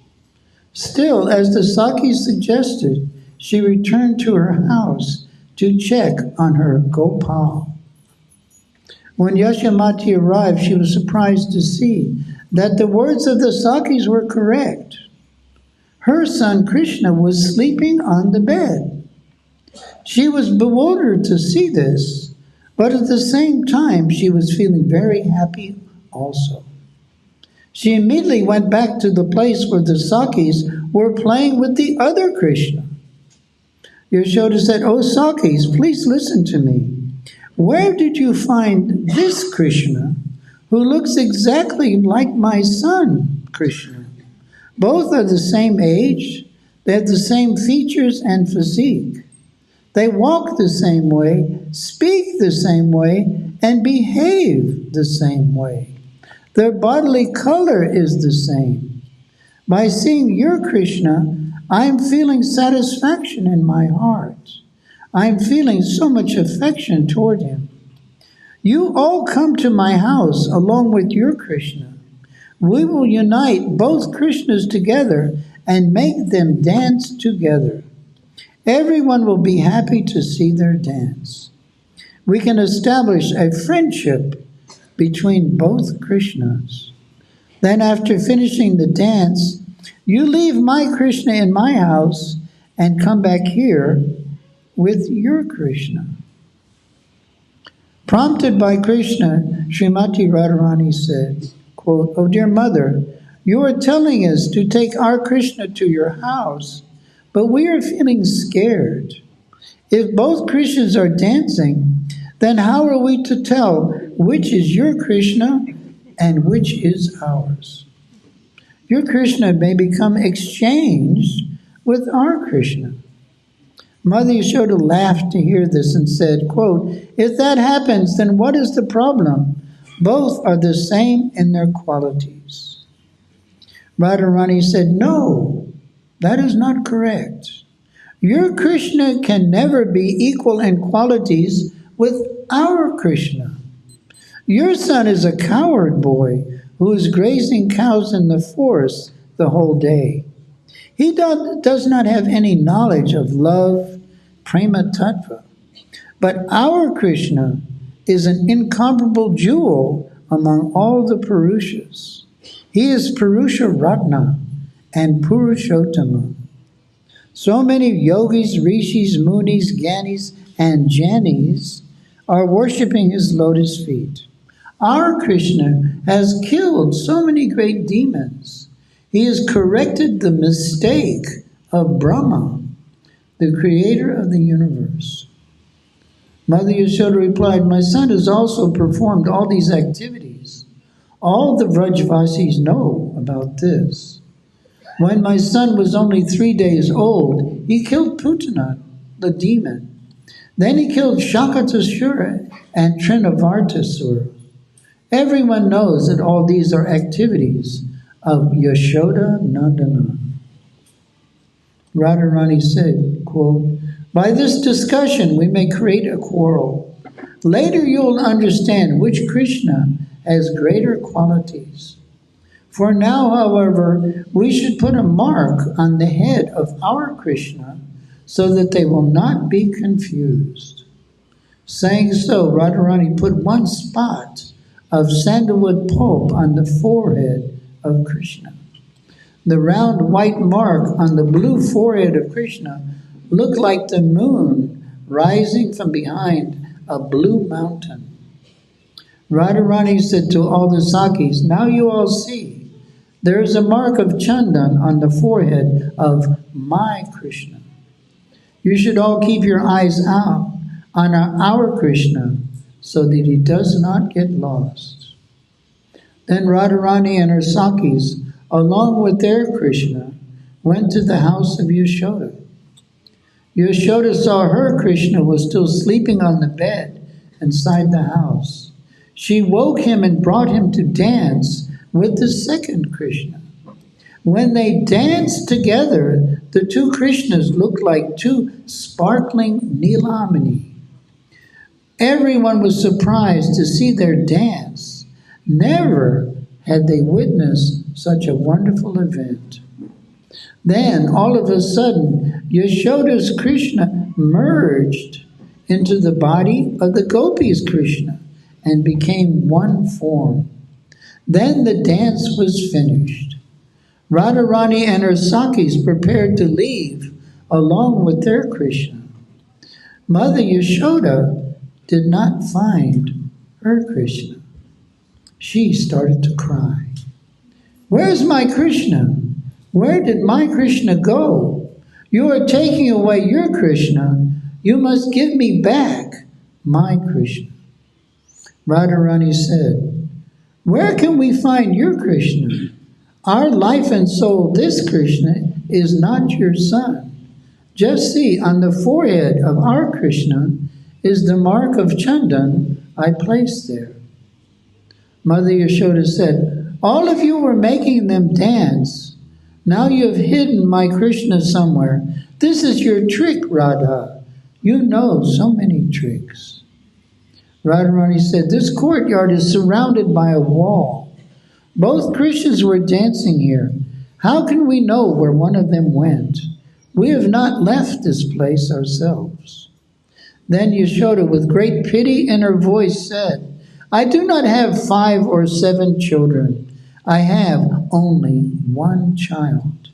Still, as the Sakis suggested, she returned to her house to check on her Gopal. When Yashamati arrived, she was surprised to see that the words of the Sakis were correct. Her son Krishna was sleeping on the bed. She was bewildered to see this, but at the same time she was feeling very happy also. She immediately went back to the place where the Sakis were playing with the other Krishna. Yashoda said, "Oh Sakis, please listen to me. Where did you find this Krishna who looks exactly like my son Krishna? Both are the same age, they have the same features and physique. They walk the same way, speak the same way, and behave the same way. Their bodily color is the same. By seeing your Krishna, I am feeling satisfaction in my heart. I am feeling so much affection toward him. You all come to my house along with your Krishna. We will unite both Krishnas together and make them dance together. Everyone will be happy to see their dance. We can establish a friendship between both Krishnas. Then after finishing the dance, you leave my Krishna in my house and come back here with your Krishna." Prompted by Krishna, Srimati Radharani said, quote, "Oh dear mother, you are telling us to take our Krishna to your house, but we are feeling scared. If both Krishnas are dancing, then how are we to tell which is your Krishna and which is ours? Your Krishna may become exchanged with our Krishna." Mother Yashoda laughed to hear this and said, quote, "If that happens, then what is the problem? Both are the same in their qualities." Radharani said, "No, that is not correct. Your Krishna can never be equal in qualities with our Krishna. Your son is a coward boy who is grazing cows in the forest the whole day. He does not have any knowledge of love, prema tattva. But our Krishna is an incomparable jewel among all the Purushas. He is Purusha Ratna and Purushottama. So many yogis, rishis, munis, gyanis, and janis are worshipping his lotus feet. Our Krishna has killed so many great demons. He has corrected the mistake of Brahma, the creator of the universe." Mother Yashoda replied, "My son has also performed all these activities. All the Vrajvasis know about this. When my son was only 3 days old, he killed Putana, the demon. Then he killed Shakatasura and Trinavartasura. Everyone knows that all these are activities of Yashoda Nandana." Radharani said, quote, "By this discussion we may create a quarrel. Later you will understand which Krishna has greater qualities. For now, however, we should put a mark on the head of our Krishna so that they will not be confused." Saying so, Radharani put one spot of sandalwood pulp on the forehead of Krishna. The round white mark on the blue forehead of Krishna looked like the moon rising from behind a blue mountain. Radharani said to all the Sakis, "Now you all see, there is a mark of chandan on the forehead of my Krishna. You should all keep your eyes out on our Krishna so that he does not get lost." Then Radharani and her Sakis, along with their Krishna, went to the house of Yashoda. Yashoda saw her Krishna was still sleeping on the bed inside the house. She woke him and brought him to dance with the second Krishna. When they danced together, the two Krishnas looked like two sparkling Nilamani. Everyone was surprised to see their dance. Never had they witnessed such a wonderful event. Then, all of a sudden, Yashoda's Krishna merged into the body of the Gopis' Krishna and became one form. Then the dance was finished. Radharani and her Sakis prepared to leave along with their Krishna. Mother Yashoda did not find her Krishna. She started to cry. Where's my Krishna? Where did my Krishna go? You are taking away your Krishna. You must give me back my Krishna. Radharani said, where can we find your Krishna? Our life and soul, this Krishna, is not your son. Just see, on the forehead of our Krishna is the mark of Chandan I placed there. Mother Yashoda said, all of you were making them dance. Now you have hidden my Krishna somewhere. This is your trick, Radha. You know so many tricks. Radharani said, this courtyard is surrounded by a wall. Both Krishnas were dancing here. How can we know where one of them went? We have not left this place ourselves. Then Yashoda, with great pity in her voice, said, I do not have 5 or 7 children. I have only one child.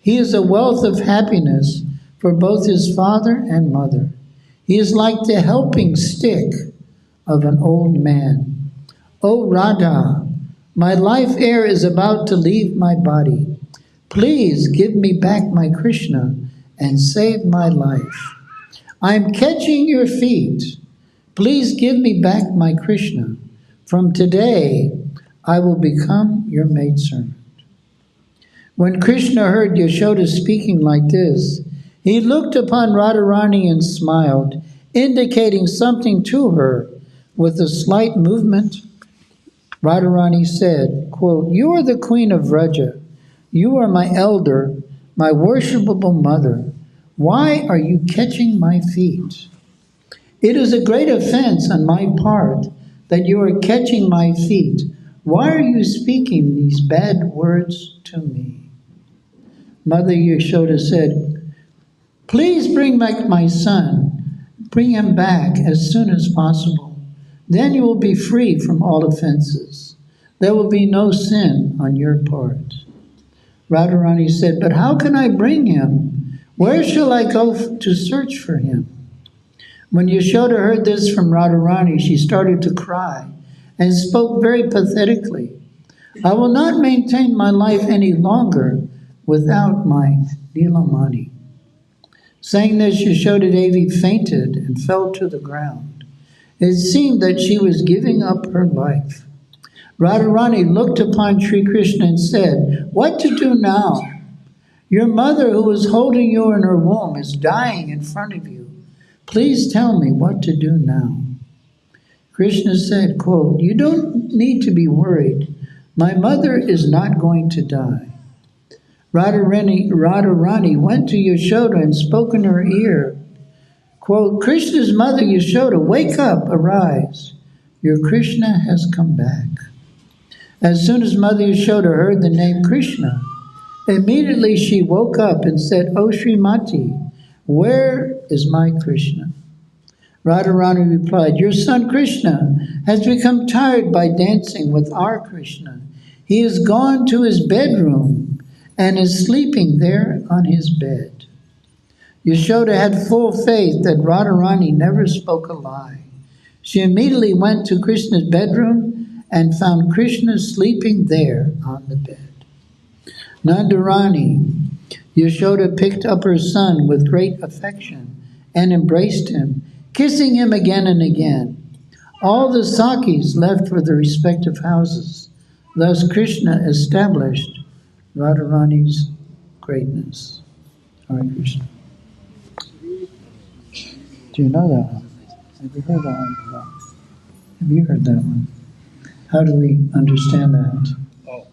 He is a wealth of happiness for both his father and mother. He is like the helping stick of an old man. O Radha, my life air is about to leave my body. Please give me back my Krishna and save my life. I am catching your feet. Please give me back my Krishna. From today, I will become your maidservant. When Krishna heard Yashoda speaking like this, he looked upon Radharani and smiled, indicating something to her with a slight movement. Radharani said, quote, you are the queen of Vraja. You are my elder, my worshipable mother. Why are you catching my feet? It is a great offense on my part that you are catching my feet. Why are you speaking these bad words to me? Mother Yashoda said, please bring back my son. Bring him back as soon as possible. Then you will be free from all offenses. There will be no sin on your part. Radharani said, but how can I bring him? Where shall I go to search for him? When Yashoda heard this from Radharani, she started to cry and spoke very pathetically. I will not maintain my life any longer without my Nilamani. Saying this, Yashoda Devi fainted and fell to the ground. It seemed that she was giving up her life. Radharani looked upon Sri Krishna and said, what to do now? Your mother, who was holding you in her womb, is dying in front of you. Please tell me what to do now. Krishna said, quote, you don't need to be worried. My mother is not going to die. Radharani went to Yashoda and spoke in her ear. Quote, Krishna's mother Yashoda, wake up, arise. Your Krishna has come back. As soon as Mother Yashoda heard the name Krishna, immediately she woke up and said, O Srimati, where is my Krishna? Radharani replied, your son Krishna has become tired by dancing with our Krishna. He has gone to his bedroom and is sleeping there on his bed. Yashoda had full faith that Radharani never spoke a lie. She immediately went to Krishna's bedroom and found Krishna sleeping there on the bed. Nandarani, Yashoda picked up her son with great affection and embraced him, kissing him again and again. All the Sakis left for their respective houses. Thus Krishna established Radharani's greatness. Hare Krishna. Do you know that one? Have you heard that one before? Have you heard that one? How do we understand that? Oh.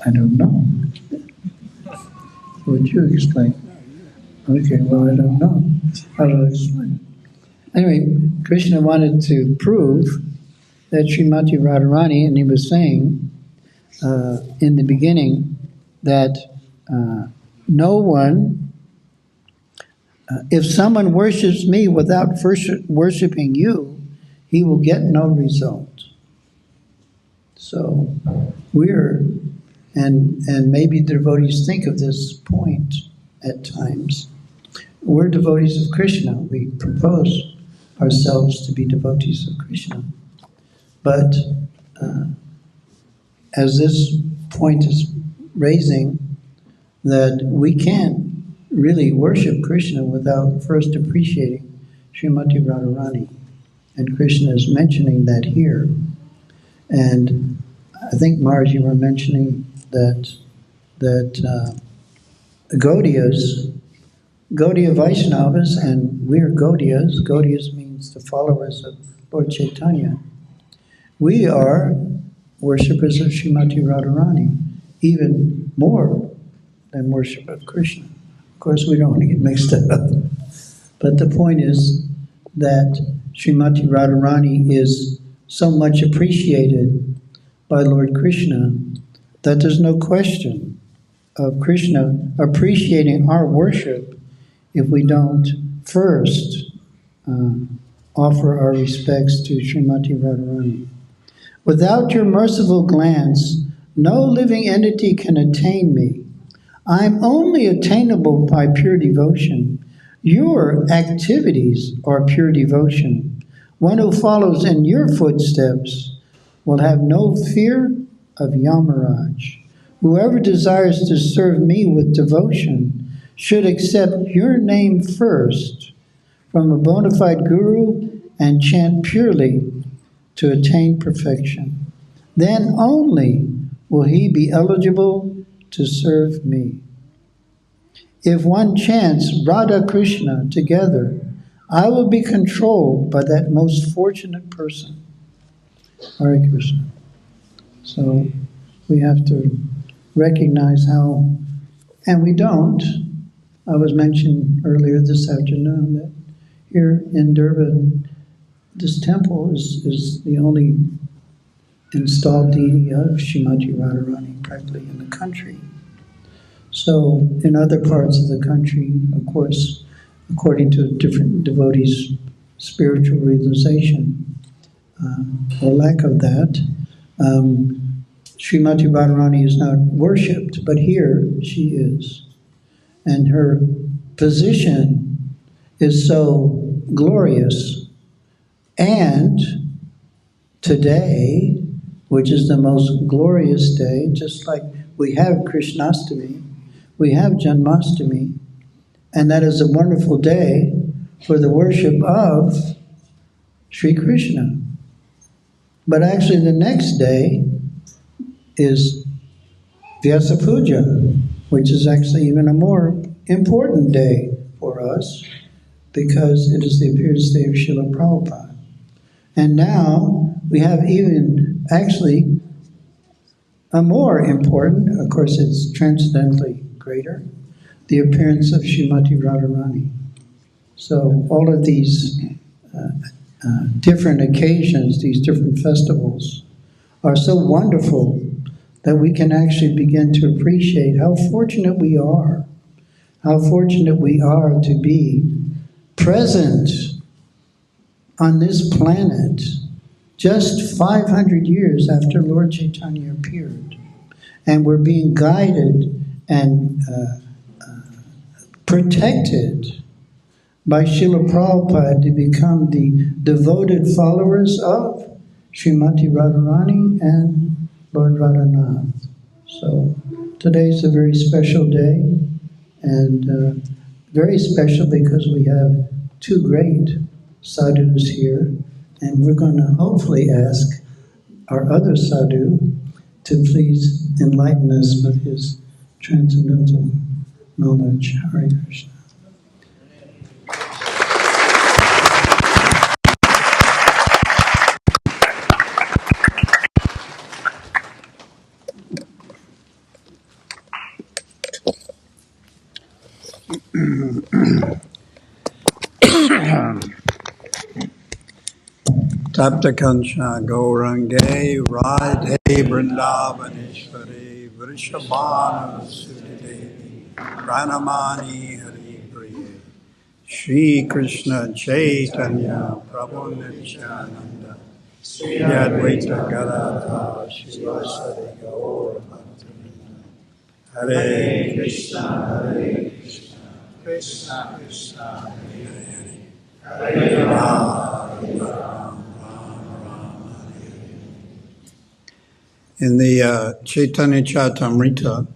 I don't know. Would you explain? Okay, well, I don't know. How do I explain? Anyway, Krishna wanted to prove that Srimati Radharani, and he was saying in the beginning that no one, if someone worships me without first worshiping you, he will get no result. So and maybe the devotees think of this point at times. We're devotees of Krishna. We propose ourselves to be devotees of Krishna. But as this point is raising, that we can't really worship Krishna without first appreciating Srimati Radharani. And Krishna is mentioning that here. And I think, Mars, you were mentioning that Gaudiyas, Gaudiya Vaishnavas, and we're Gaudiyas. Gaudiyas means the followers of Lord Chaitanya. We are worshippers of Srimati Radharani, even more than worship of Krishna. Of course, we don't want to get mixed up. But the point is that Srimati Radharani is so much appreciated by Lord Krishna that there's no question of Krishna appreciating our worship if we don't first offer our respects to Srimati Radharani. Without your merciful glance, no living entity can attain me. I am only attainable by pure devotion. Your activities are pure devotion. One who follows in your footsteps will have no fear of Yamaraj. Whoever desires to serve me with devotion should accept your name first from a bona fide guru and chant purely to attain perfection. Then only will he be eligible to serve me. If one chants Radha Krishna together, I will be controlled by that most fortunate person. Hare Krishna. So we have to recognize how, and we don't. I was mentioned earlier this afternoon that here in Durban, this temple is the only installed deity of Srimati Radharani practically in the country. So in other parts of the country, of course, according to different devotees' spiritual realization, or lack of that, Srimati Radharani is not worshipped, but here she is. And her position is so glorious. And today, which is the most glorious day, just like we have Krishnastami, we have Janmastami, and that is a wonderful day for the worship of Sri Krishna. But actually the next day is Vyasa Puja, which is actually even a more important day for us because it is the appearance day of Srila Prabhupada. And now we have even actually a more important, of course it's transcendently greater, the appearance of Srimati Radharani. So all of these different occasions, these different festivals, are so wonderful that we can actually begin to appreciate how fortunate we are to be present on this planet just 500 years after Lord Chaitanya appeared. And we're being guided and protected by Srila Prabhupada to become the devoted followers of Srimati Radharani and Lord Radhanath. So today's a very special day, and very special because we have two great sadhus here, And we're going to hopefully ask our other sadhu to please enlighten us with his transcendental knowledge. Hare Krishna. Tapta Kancha Gaurange Radhe Vrindavaneshwari Vrishabhanu Sutidevi Pranamani Hari Priye Shri Krishna Chaitanya Prabhu Nityananda Sri Advaita Gadadhar Shivasari Gaur Hare Krishna Hare Krishna Krishna Krishna Hare Hare Hare Rama in the Chaitanya Charitamrita,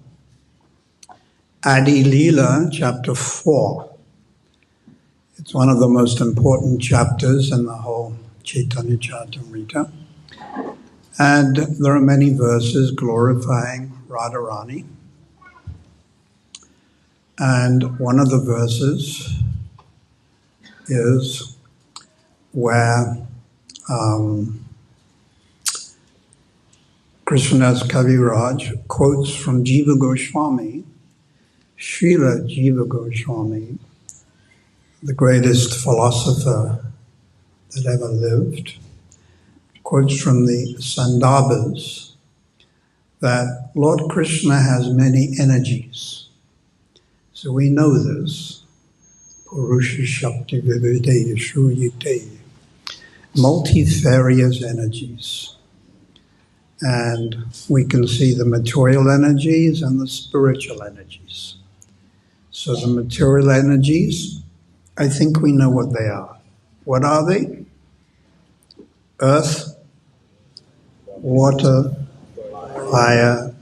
Adi Leela, chapter 4. It's one of the most important chapters in the whole Chaitanya Charitamrita. And there are many verses glorifying Radharani. And one of the verses is where Krishnadas Kaviraj quotes from Jiva Goswami, Srila Jiva Goswami, the greatest philosopher that ever lived, quotes from the Sandarbhas that Lord Krishna has many energies. So we know this. Purusha Shakti Vivideya Shruyite, multifarious energies. And we can see the material energies and the spiritual energies. So the material energies, I think we know what they are. What are they? Earth, water, fire,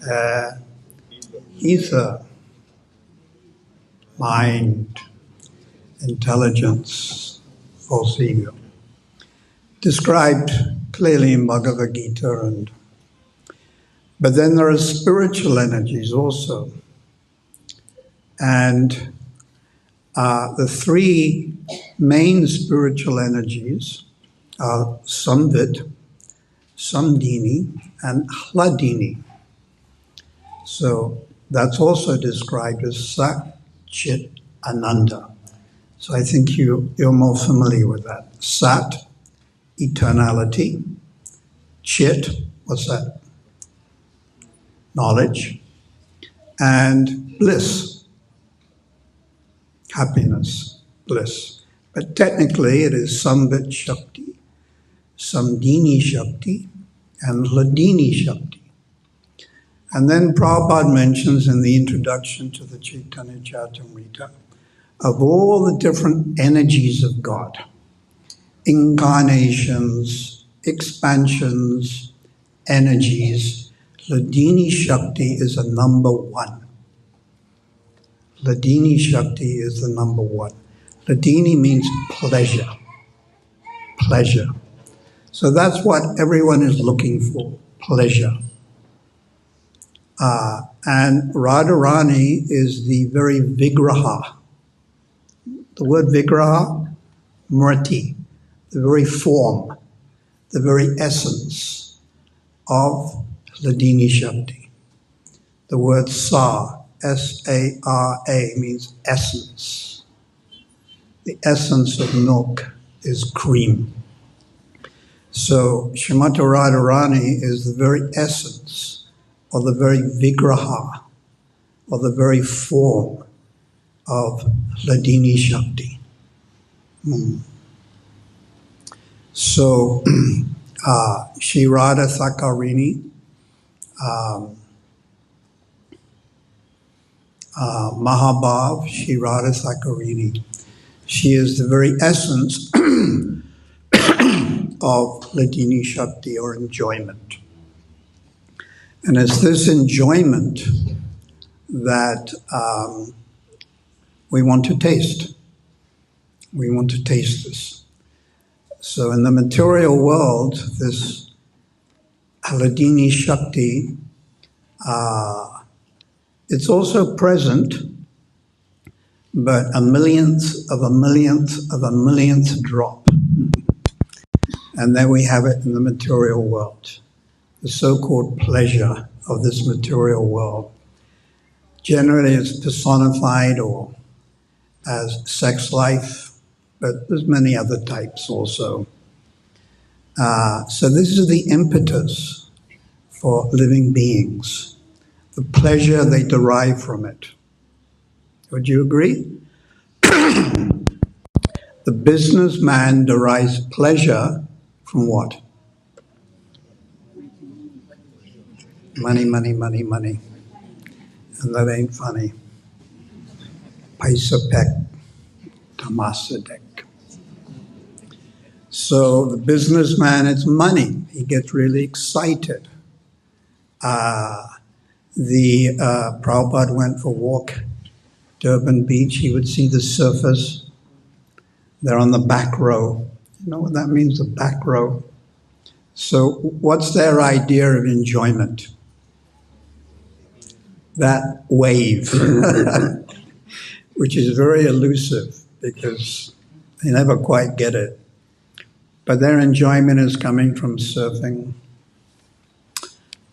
air, ether, mind, intelligence, false ego. Described clearly in Bhagavad Gita. But then there are spiritual energies also. And the three main spiritual energies are Samvit, Samdini, and Hladini. So that's also described as Sat, Chit, Ananda. So I think you're more familiar with that. Sat, eternality. Chit, what's that? Knowledge. And bliss. Happiness, bliss. But technically it is Samvit Shakti, Samdini Shakti, and Hladini Shakti. And then Prabhupada mentions in the introduction to the Chaitanya Charitamrita of all the different energies of God, incarnations, expansions, energies, Hladini Shakti is a number one. Hladini Shakti is the number one. Hladini means pleasure. Pleasure. So that's what everyone is looking for, pleasure. And Radharani is the very vigraha. The word vigraha, murti, the very form, the very essence of Hladini Shakti. The word sa, S-A-R-A, means essence. The essence of milk is cream. So Srimati Radharani is the very essence, or the very vigraha, or the very form of Hladini Shakti. So Shri Radha Sakarini, Mahabhav, Shri Radha Sakarini, she is the very essence of Hladini Shakti, or enjoyment. And it's this enjoyment that we want to taste. We want to taste this. So in the material world, this Hladini Shakti, it's also present, but a millionth of a millionth of a millionth drop. And then we have it in the material world, the so-called pleasure of this material world. Generally, it's personified or as sex life, but there's many other types also. So this is the impetus for living beings, the pleasure they derive from it. Would you agree? The businessman derives pleasure from what? Money, money, money, money. And that ain't funny. Paisa pek, tamasadek. So the businessman, it's money. He gets really excited. Prabhupada went for a walk, Durban Beach. He would see the surfers. They're on the back row. You know what that means, the back row? So what's their idea of enjoyment? That wave, which is very elusive because they never quite get it. But their enjoyment is coming from surfing.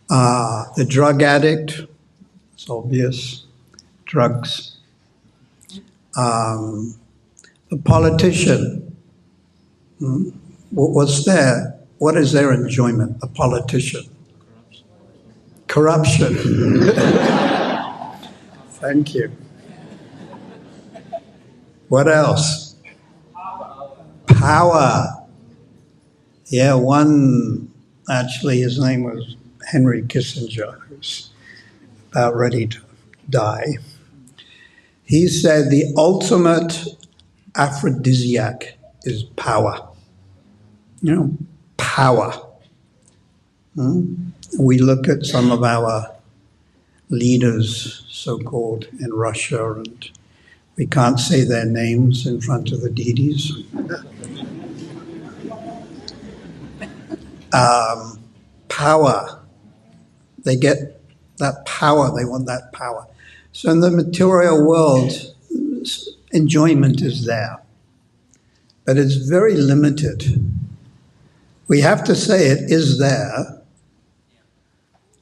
The drug addict, it's obvious, drugs. The politician, what is their enjoyment? The politician. Corruption. Thank you. What else? Power. Yeah, actually his name was Henry Kissinger, who's about ready to die. He said the ultimate aphrodisiac is power. You know, power. We look at some of our leaders, so-called, in Russia, and we can't say their names in front of the deities. Power. They get that power, they want that power. So in the material world, enjoyment is there, but it's very limited. We have to say it is there.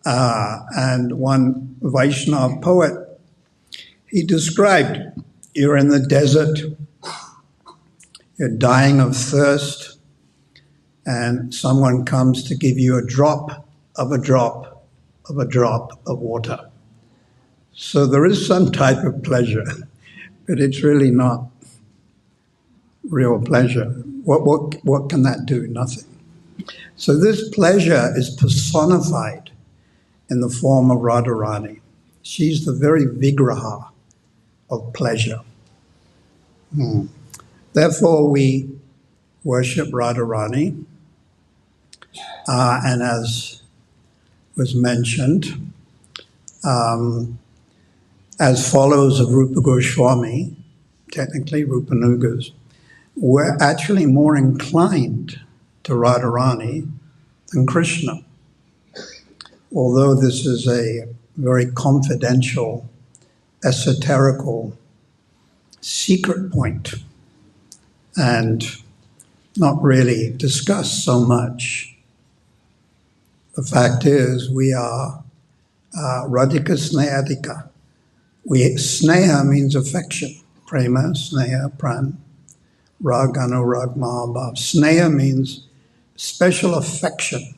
And one Vaishnava poet, he described, you're in the desert, you're dying of thirst, and someone comes to give you a drop of a drop of a drop of water. So there is some type of pleasure, but it's really not real pleasure. What can that do? Nothing. So this pleasure is personified in the form of Radharani. She's the very vigraha of pleasure. Therefore, we worship Radharani, and as was mentioned, as followers of Rupa Goswami, technically Rupanugas, we're actually more inclined to Radharani than Krishna. Although this is a very confidential, esoterical, secret point, and not really discussed so much. The fact is, we are Radhika Snehadika. Sneha means affection. Prema, Sneha, Pran, Rag, Anurag, Mahabhav. Sneha means special affection.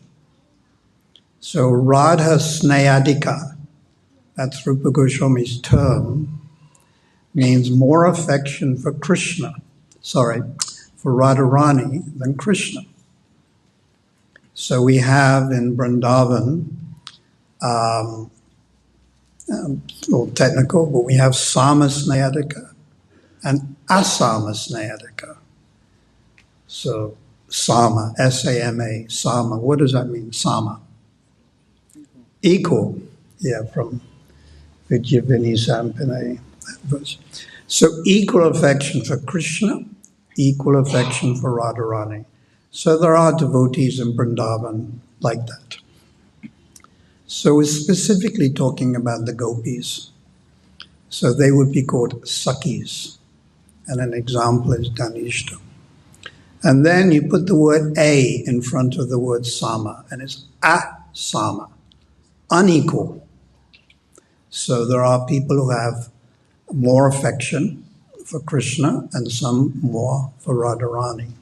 So Radha Snehadika, that's Rupa Goswami's term, means more affection for Radharani than Krishna. So we have in Vrindavan, a little technical, but we have Sama Snehadika and Asama Snehadika. So Sama, S-A-M-A, Sama, what does that mean, Sama? Equal, yeah, from Vidyavini Sampane. So equal affection for Krishna, equal affection for Radharani. So there are devotees in Vrindavan like that. So we're specifically talking about the gopis. So they would be called Sakis. And an example is Dhanishta. And then you put the word A in front of the word Sama, and it's Asama, unequal. So there are people who have more affection for Krishna and some more for Radharani.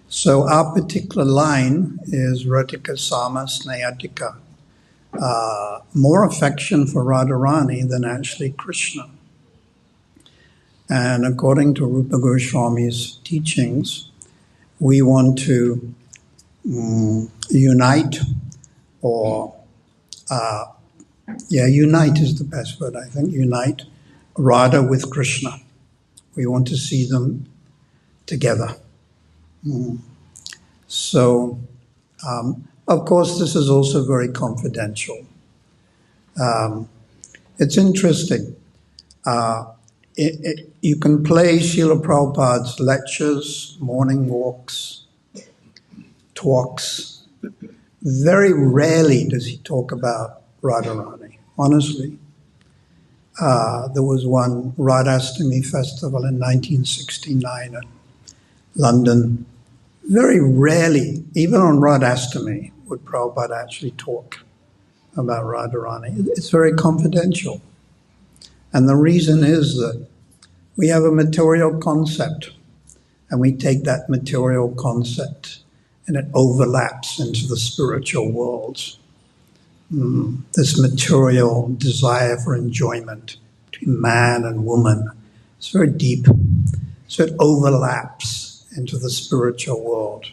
So our particular line is Radhika Sama Snehatika. More affection for Radharani than actually Krishna. And according to Rupa Goswami's teachings, we want to unite unite is the best word, I think, unite Radha with Krishna. We want to see them together. So, of course, this is also very confidential. It's interesting. You can play Srila Prabhupada's lectures, morning walks, talks. Very rarely does he talk about Radharani, honestly. There was one Radhastami festival in 1969 in London. Very rarely, even on Radhastami, would Prabhupada actually talk about Radharani. It's very confidential. And the reason is that we have a material concept, and we take that material concept and it overlaps into the spiritual world. This material desire for enjoyment between man and woman, it's very deep. So it overlaps into the spiritual world.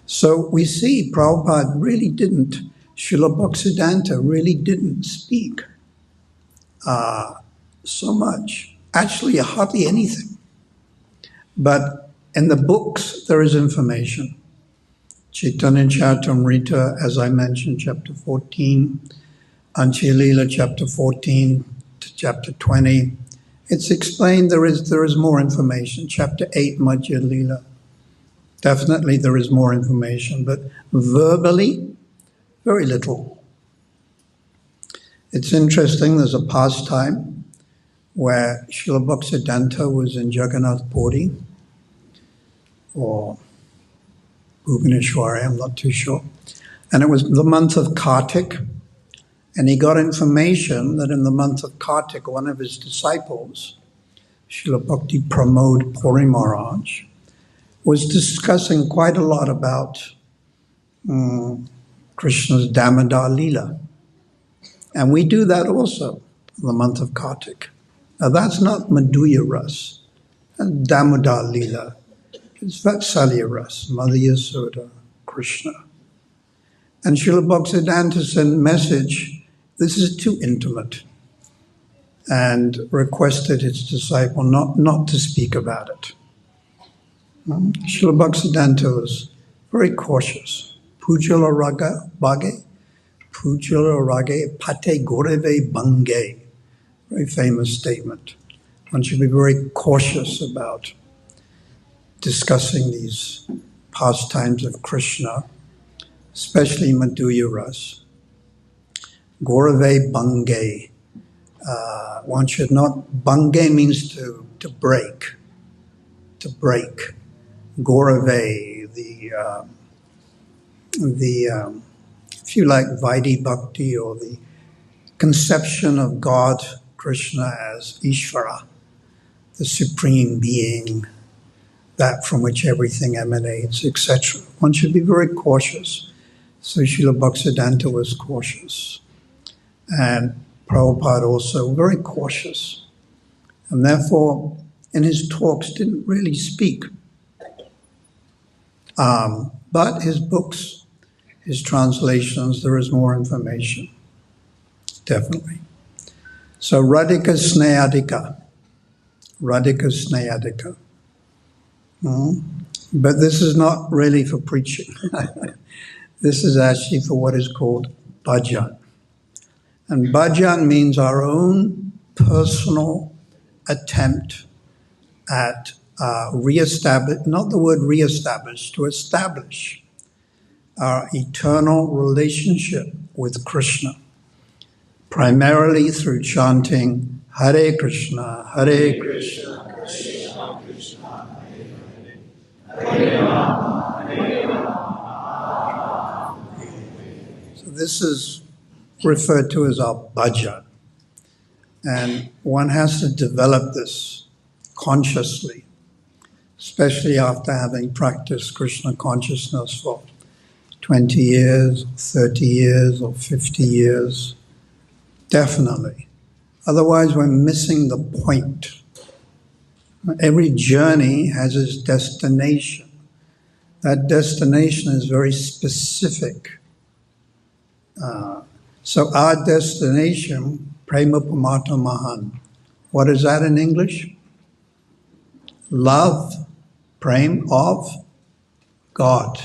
So we see Prabhupada really didn't, Srila Bhaktisiddhanta really didn't speak so much. Actually, hardly anything. But in the books, there is information. Chaitanya Charitamrita, as I mentioned, chapter 14, Anchya Leela, chapter 14 to chapter 20. It's explained there is more information. Chapter 8, Madhya Leela. Definitely there is more information, but verbally, very little. It's interesting, there's a pastime where Srila Bhaktisiddhanta was in Jagannath Puri, or Bhubaneswari, I'm not too sure. And it was the month of Kartik, and he got information that in the month of Kartik, one of his disciples, Srila Bhakti Pramod Puri Maharaj, was discussing quite a lot about Krishna's Damodar Leela. And we do that also in the month of Kartik. Now that's not Madhurya Ras, that's Damodar Leela. It's Vatsalya Ras, Mother Yasoda, Krishna. And Srila Bhaktisiddhanta sent a message, this is too intimate, and requested his disciple not to speak about it. Srila Bhaktisiddhanta was very cautious. Pujala raga bhage, pujala rage pate goreve bange. Very famous statement. One should be very cautious about discussing these pastimes of Krishna, especially Madhurya Ras. Gorave bange. One should not, bange means to break. To break. Gorave, if you like, Vaidhi Bhakti, or the conception of God, Krishna, as Ishvara, the supreme being, that from which everything emanates, etc. One should be very cautious. So Srila Bhaktisiddhanta was cautious. And Prabhupada also very cautious. And therefore, in his talks, didn't really speak. But his books, his translations, there is more information. Definitely. So Radhika Snehadika. Radhika Snehadika. But this is not really for preaching. This is actually for what is called bhajan. And bhajan means our own personal attempt at reestablish, not the word reestablish, to establish our eternal relationship with Krishna, primarily through chanting Hare Krishna, Hare Krishna, Krishna Krishna, Hare Rama, Hare Rama. So this is referred to as our bhajan. And one has to develop this consciously, especially after having practiced Krishna consciousness for 20 years, 30 years, or 50 years. Definitely. Otherwise, we're missing the point. Every journey has its destination. That destination is very specific. So our destination, Prema Pamata Mahan. What is that in English? Love, prem of God.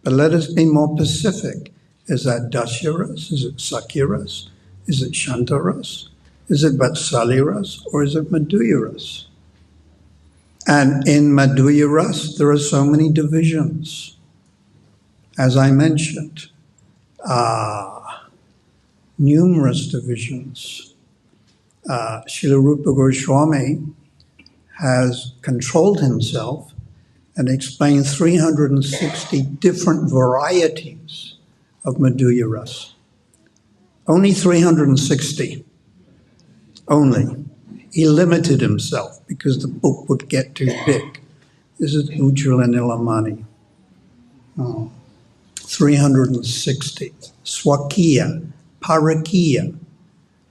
But let us be more specific. Is that Dasyaras? Is it Sakyaras? Is it Shantaras? Is it Vatsaliras? Or is it Madhuryaras? And in Madhuryaras, there are so many divisions. As I mentioned, numerous divisions. Srila Rupa Goswami has controlled himself and explained 360 different varieties of Madhurya Ras. Only 360. Only. He limited himself because the book would get too big. This is Ujjwala Nilamani. 360. Swakiya, Parakiya,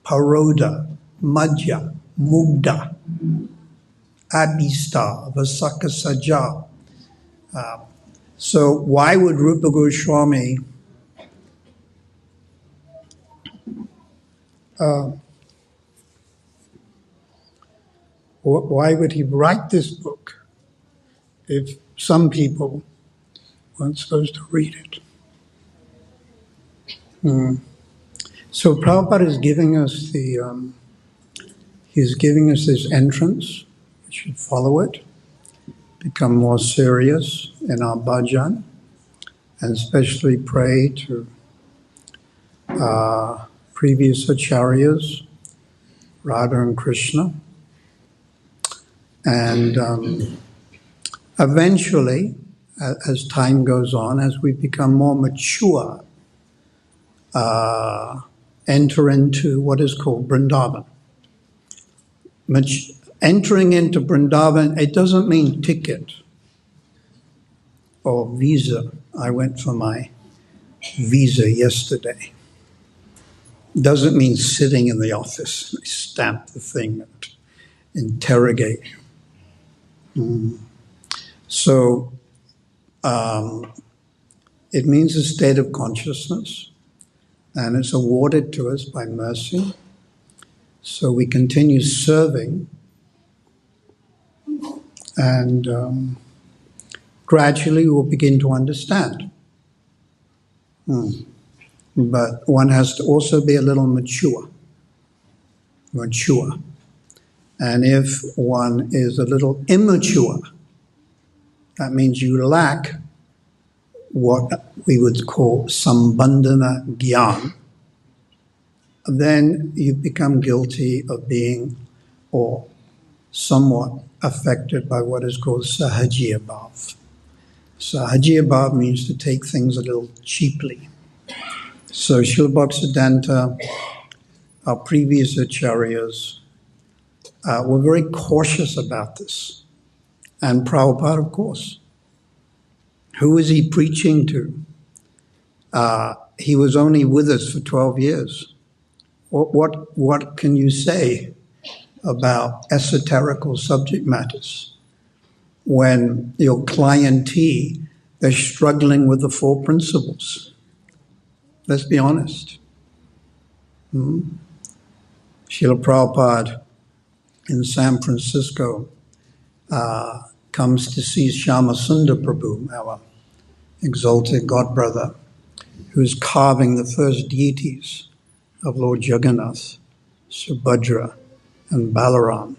Paroda, Madhya, Mugdha, Abhista, Vasaka Saja. So why would Rupa Goswami why would he write this book if some people weren't supposed to read it? So Prabhupada is giving us he's giving us this entrance. We should follow it, become more serious in our bhajan, and especially pray to previous acharyas, Radha and Krishna. And eventually, as time goes on, as we become more mature, enter into what is called Vrindavan. Entering into Vrindavan, it doesn't mean ticket or visa. I went for my visa yesterday. Doesn't mean sitting in the office. They stamp the thing and interrogate you. So it means a state of consciousness, and it's awarded to us by mercy. So we continue serving, and gradually we'll begin to understand. But one has to also be a little mature. And if one is a little immature, that means you lack what we would call sambandhana gyan, then you become guilty of being or somewhat affected by what is called sahajiya bhav. Sahajiya bhav means to take things a little cheaply. So Srila Bhaktisiddhanta, our previous acharyas, were very cautious about this. And Prabhupada, of course. Who is he preaching to? He was only with us for 12 years. What can you say about esoterical subject matters when your clientele, they're struggling with the four principles? Let's be honest. Srila Prabhupada in San Francisco comes to see Shyamasundar Prabhu, our exalted godbrother, who's carving the first deities of Lord Jagannath, Subhadra, and Balaram.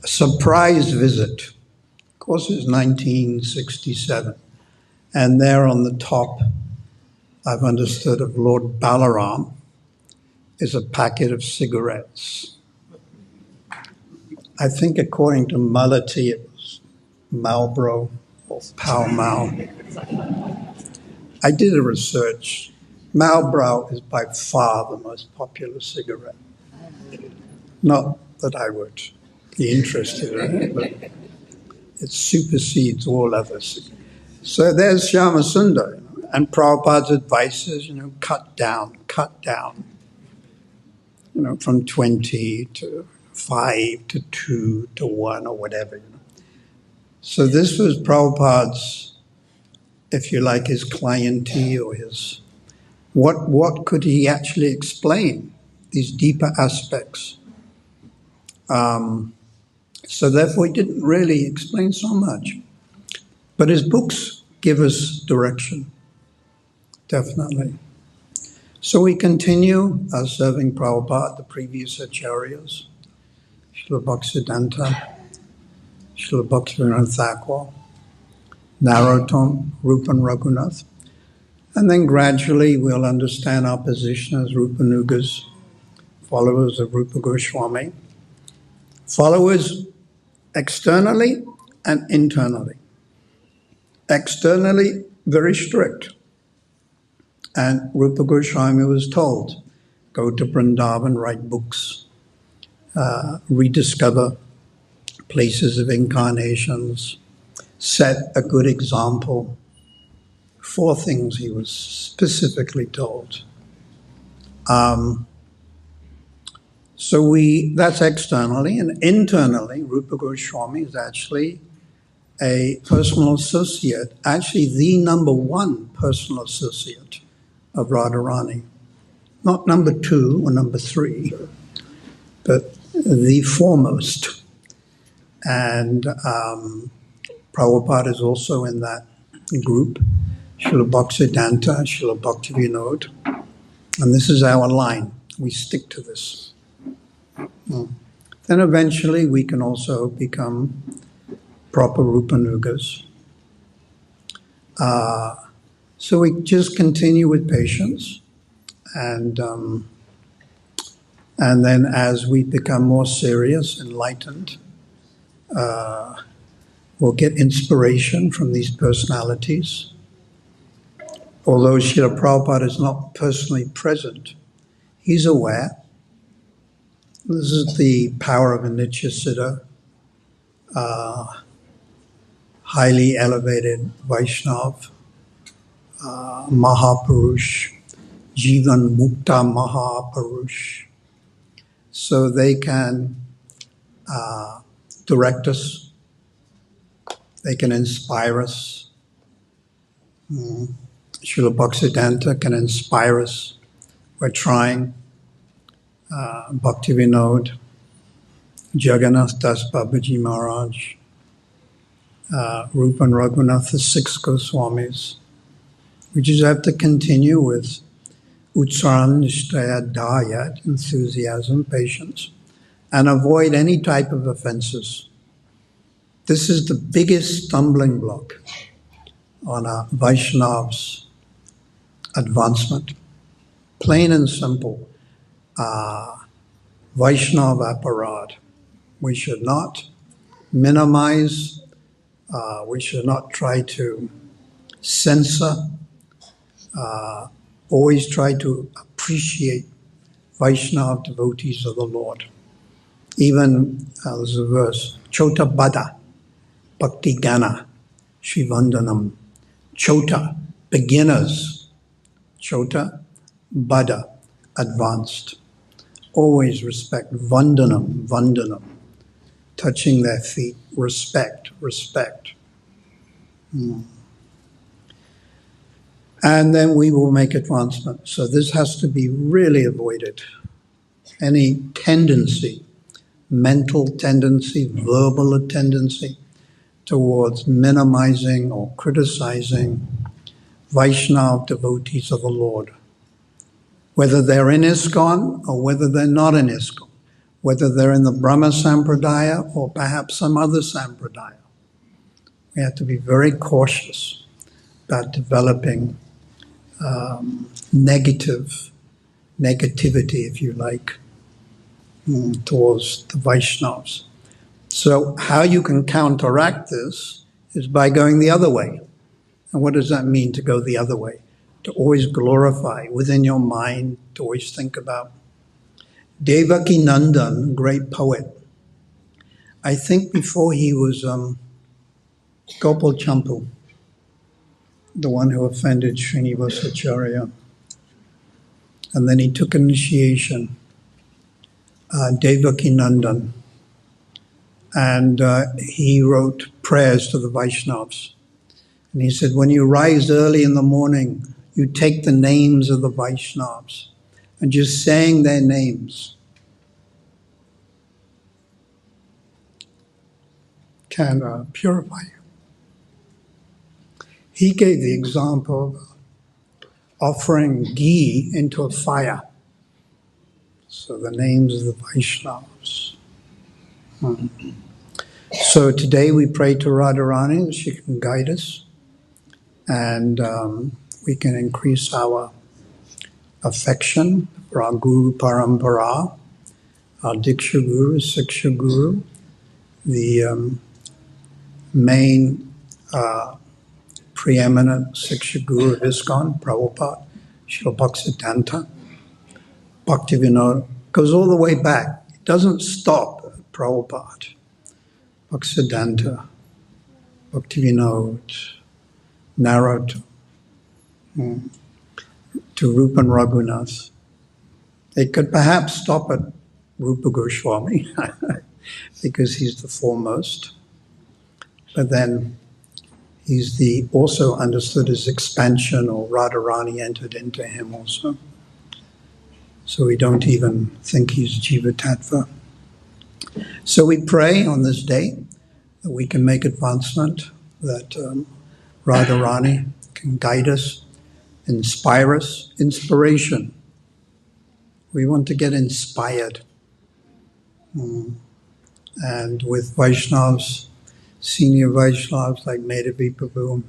surprise visit. Of course, it's 1967. And there on the top, I've understood, of Lord Balaram is a packet of cigarettes. I think according to Malati, it was Marlboro or Pall Mall. I did a research. Marlboro is by far the most popular cigarette. Not that I would be interested in it, but it supersedes all others. So there's Shyamasundar, and Prabhupada's advice is, cut down, from 20 to 5 to 2 to 1 or whatever. So this was Prabhupada's, if you like, his clientele or his, what could he actually explain, these deeper aspects? So therefore he didn't really explain so much. But his books give us direction, definitely. So we continue serving Prabhupada, the previous acharyas, Srila Bhaktisiddhanta, Srila Bhaktivinoda Thakur, Narottam, Rupan Raghunath. And then gradually we'll understand our position as Rupanugas, followers of Rupa Goswami, followers externally and internally. Externally, very strict. And Rupa Goswami was told, go to Vrindavan, write books, rediscover places of incarnations, set a good example. 4 things he was specifically told. That's externally, and internally, Rupa Goswami is actually a personal associate, actually the number 1 personal associate of Radharani. Not number 2 or number 3, but the foremost. And Prabhupada is also in that group, Srila Bhaktisiddhanta, Srila Bhaktivinoda. And this is our line. We stick to this. Then eventually we can also become proper Rupanugas. So we just continue with patience, and then as we become more serious, enlightened, we'll get inspiration from these personalities. Although Srila Prabhupada is not personally present, he's aware. This is the power of a Nityasiddha, highly elevated Vaishnav, Mahapurush, Jivan Mukta Mahapurush. So they can direct us, they can inspire us. Srila Bhaktisiddhanta can inspire us. We're trying. Bhaktivinoda, Jagannath Das Babaji Maharaj, Rupan Raghunath, the 6 Goswamis. We just have to continue with Utsahan, Nishtaya, Dayat, enthusiasm, patience, and avoid any type of offenses. This is the biggest stumbling block on a Vaishnav's advancement. Plain and simple. Vaishnav aparad. We should not minimize, we should not try to censor, always try to appreciate Vaishnav devotees of the Lord. Even, there's a verse, Chota Bada, Bhakti Gana, Shivandanam. Chota, beginners. Chota, Bada, advanced. Always respect, Vandanam, Vandanam. Touching their feet, respect, respect. And then we will make advancement. So this has to be really avoided. Any tendency, mental tendency, verbal tendency towards minimizing or criticizing Vaishnav devotees of the Lord. Whether they're in ISKCON or whether they're not in ISKCON. whether they're in the Brahma Sampradaya or perhaps some other Sampradaya. We have to be very cautious about developing negativity, if you like, towards the Vaishnavas. So how you can counteract this is by going the other way. And what does that mean, to go the other way? To always glorify within your mind, to always think about Devaki Nandan, great poet. I think before he was Gopal Champu, the one who offended Srinivasacharya. And then he took initiation, Devaki Nandan. And he wrote prayers to the Vaishnavas. And he said, when you rise early in the morning, you take the names of the Vaishnavas and just saying their names can purify you. He gave the example of offering ghee into a fire. So the names of the Vaishnavas. So today we pray to Radharani that she can guide us, and we can increase our affection for our Guru Parampara, our Diksha Guru, Siksha Guru, the main preeminent Siksha Guru of ISKCON, Prabhupada, Srila Bhaktisiddhanta, Bhaktivinoda, goes all the way back. It doesn't stop at Prabhupada, Bhaktisiddhanta, Bhaktivinoda, Narada, to Rupa and Raghunath. They could perhaps stop at Rupa Goswami because he's the foremost, but then he's also understood as expansion, or Radharani entered into him also. So we don't even think he's Jiva Tattva. So we pray on this day that we can make advancement, that Radharani can guide us, inspire us, inspiration. We want to get inspired. And with Vaishnavas, senior Vaishnavas like Madhavi Prabhu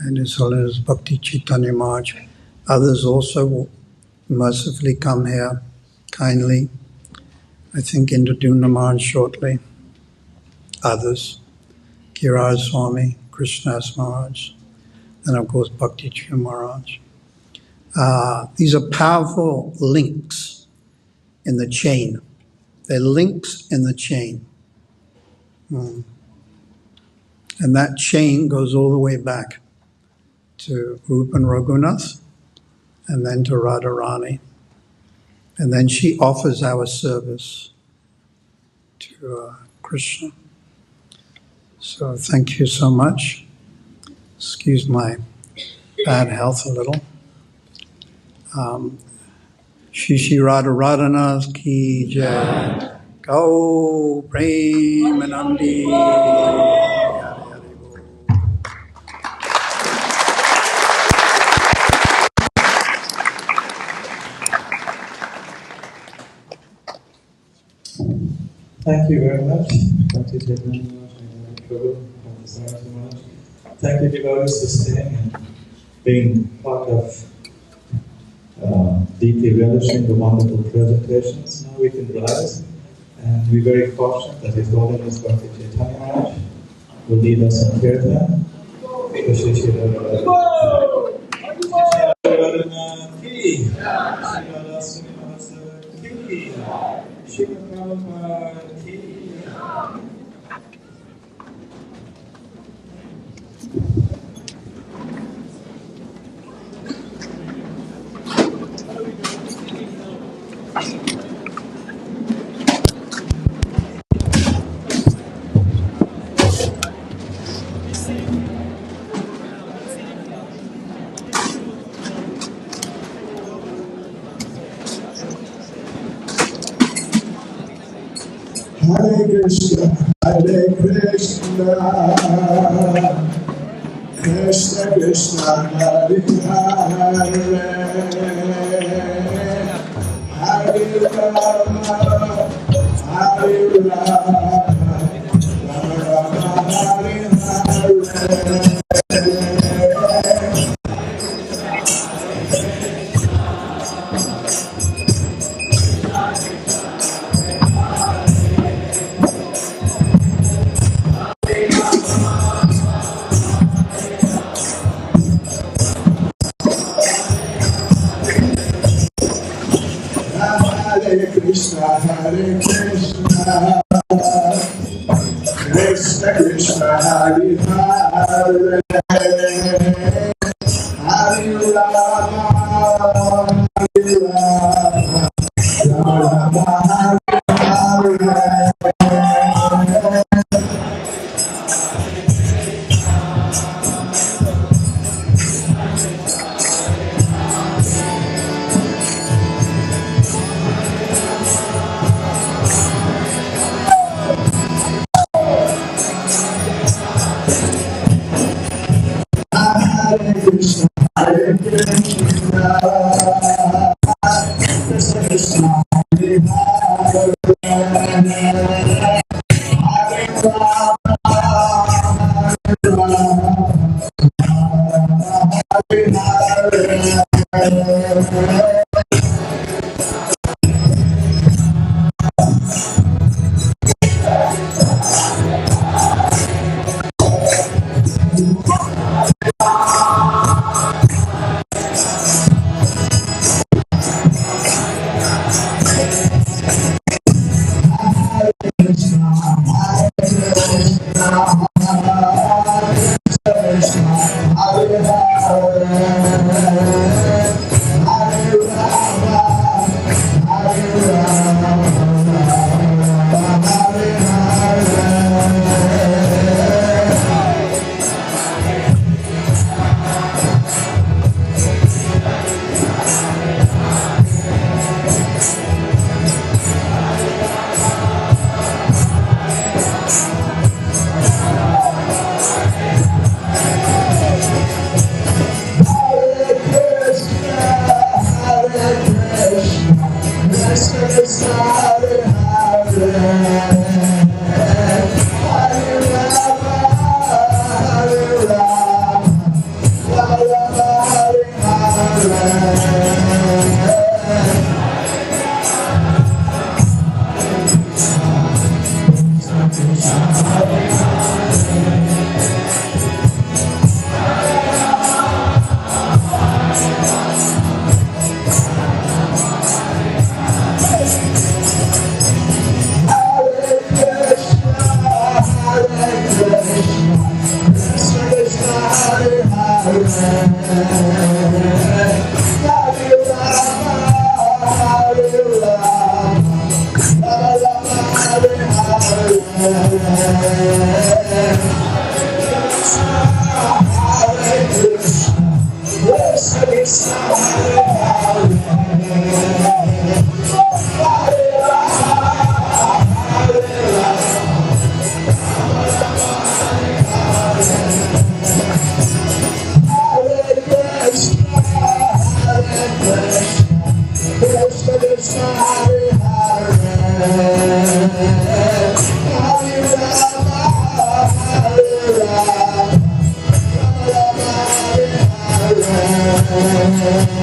and His Holiness Bhakti Chaitanya Maharaj, others also will mercifully come here kindly. I think Indradumna Maharaj shortly. Others, Kiraj Swami, Krishnas Maharaj, and of course Bhakti Chaitanya Maharaj. These are powerful links in the chain. They're links in the chain. And that chain goes all the way back to Rupa and Raghunath, and then to Radharani. And then she offers our service to Krishna. So thank you so much. Excuse my bad health a little. Shri Shri Radha Radhanath ki jai. Go Premanandi. Thank you very much. Bhakti Chaitanya Maharaj and Prabhu, Bhakti Saraswati Maharaj. Thank you, devotees, for staying and being part of deeply relishing the wonderful presentations. Now we can rise, and we're very fortunate that His Holiness Bhakti Chaitanya Maharaj will lead us in kirtan. Shri Shri Radhanath ki, Shri Radhastami Mahotsav ki, Shri Prabhupada ki. Hare Krishna, Krishna Krishna, Hare Hare, Hare Rama, Hare Krishna, Krishna Krishna, Hare Hare, Hare Rama, Hare Rama, Rama Hare Hare. Hare Krishna, Hare Krishna, Krishna Krishna, Hare Hare, Hare Rama, Hare Rama, Hare Hare. Hare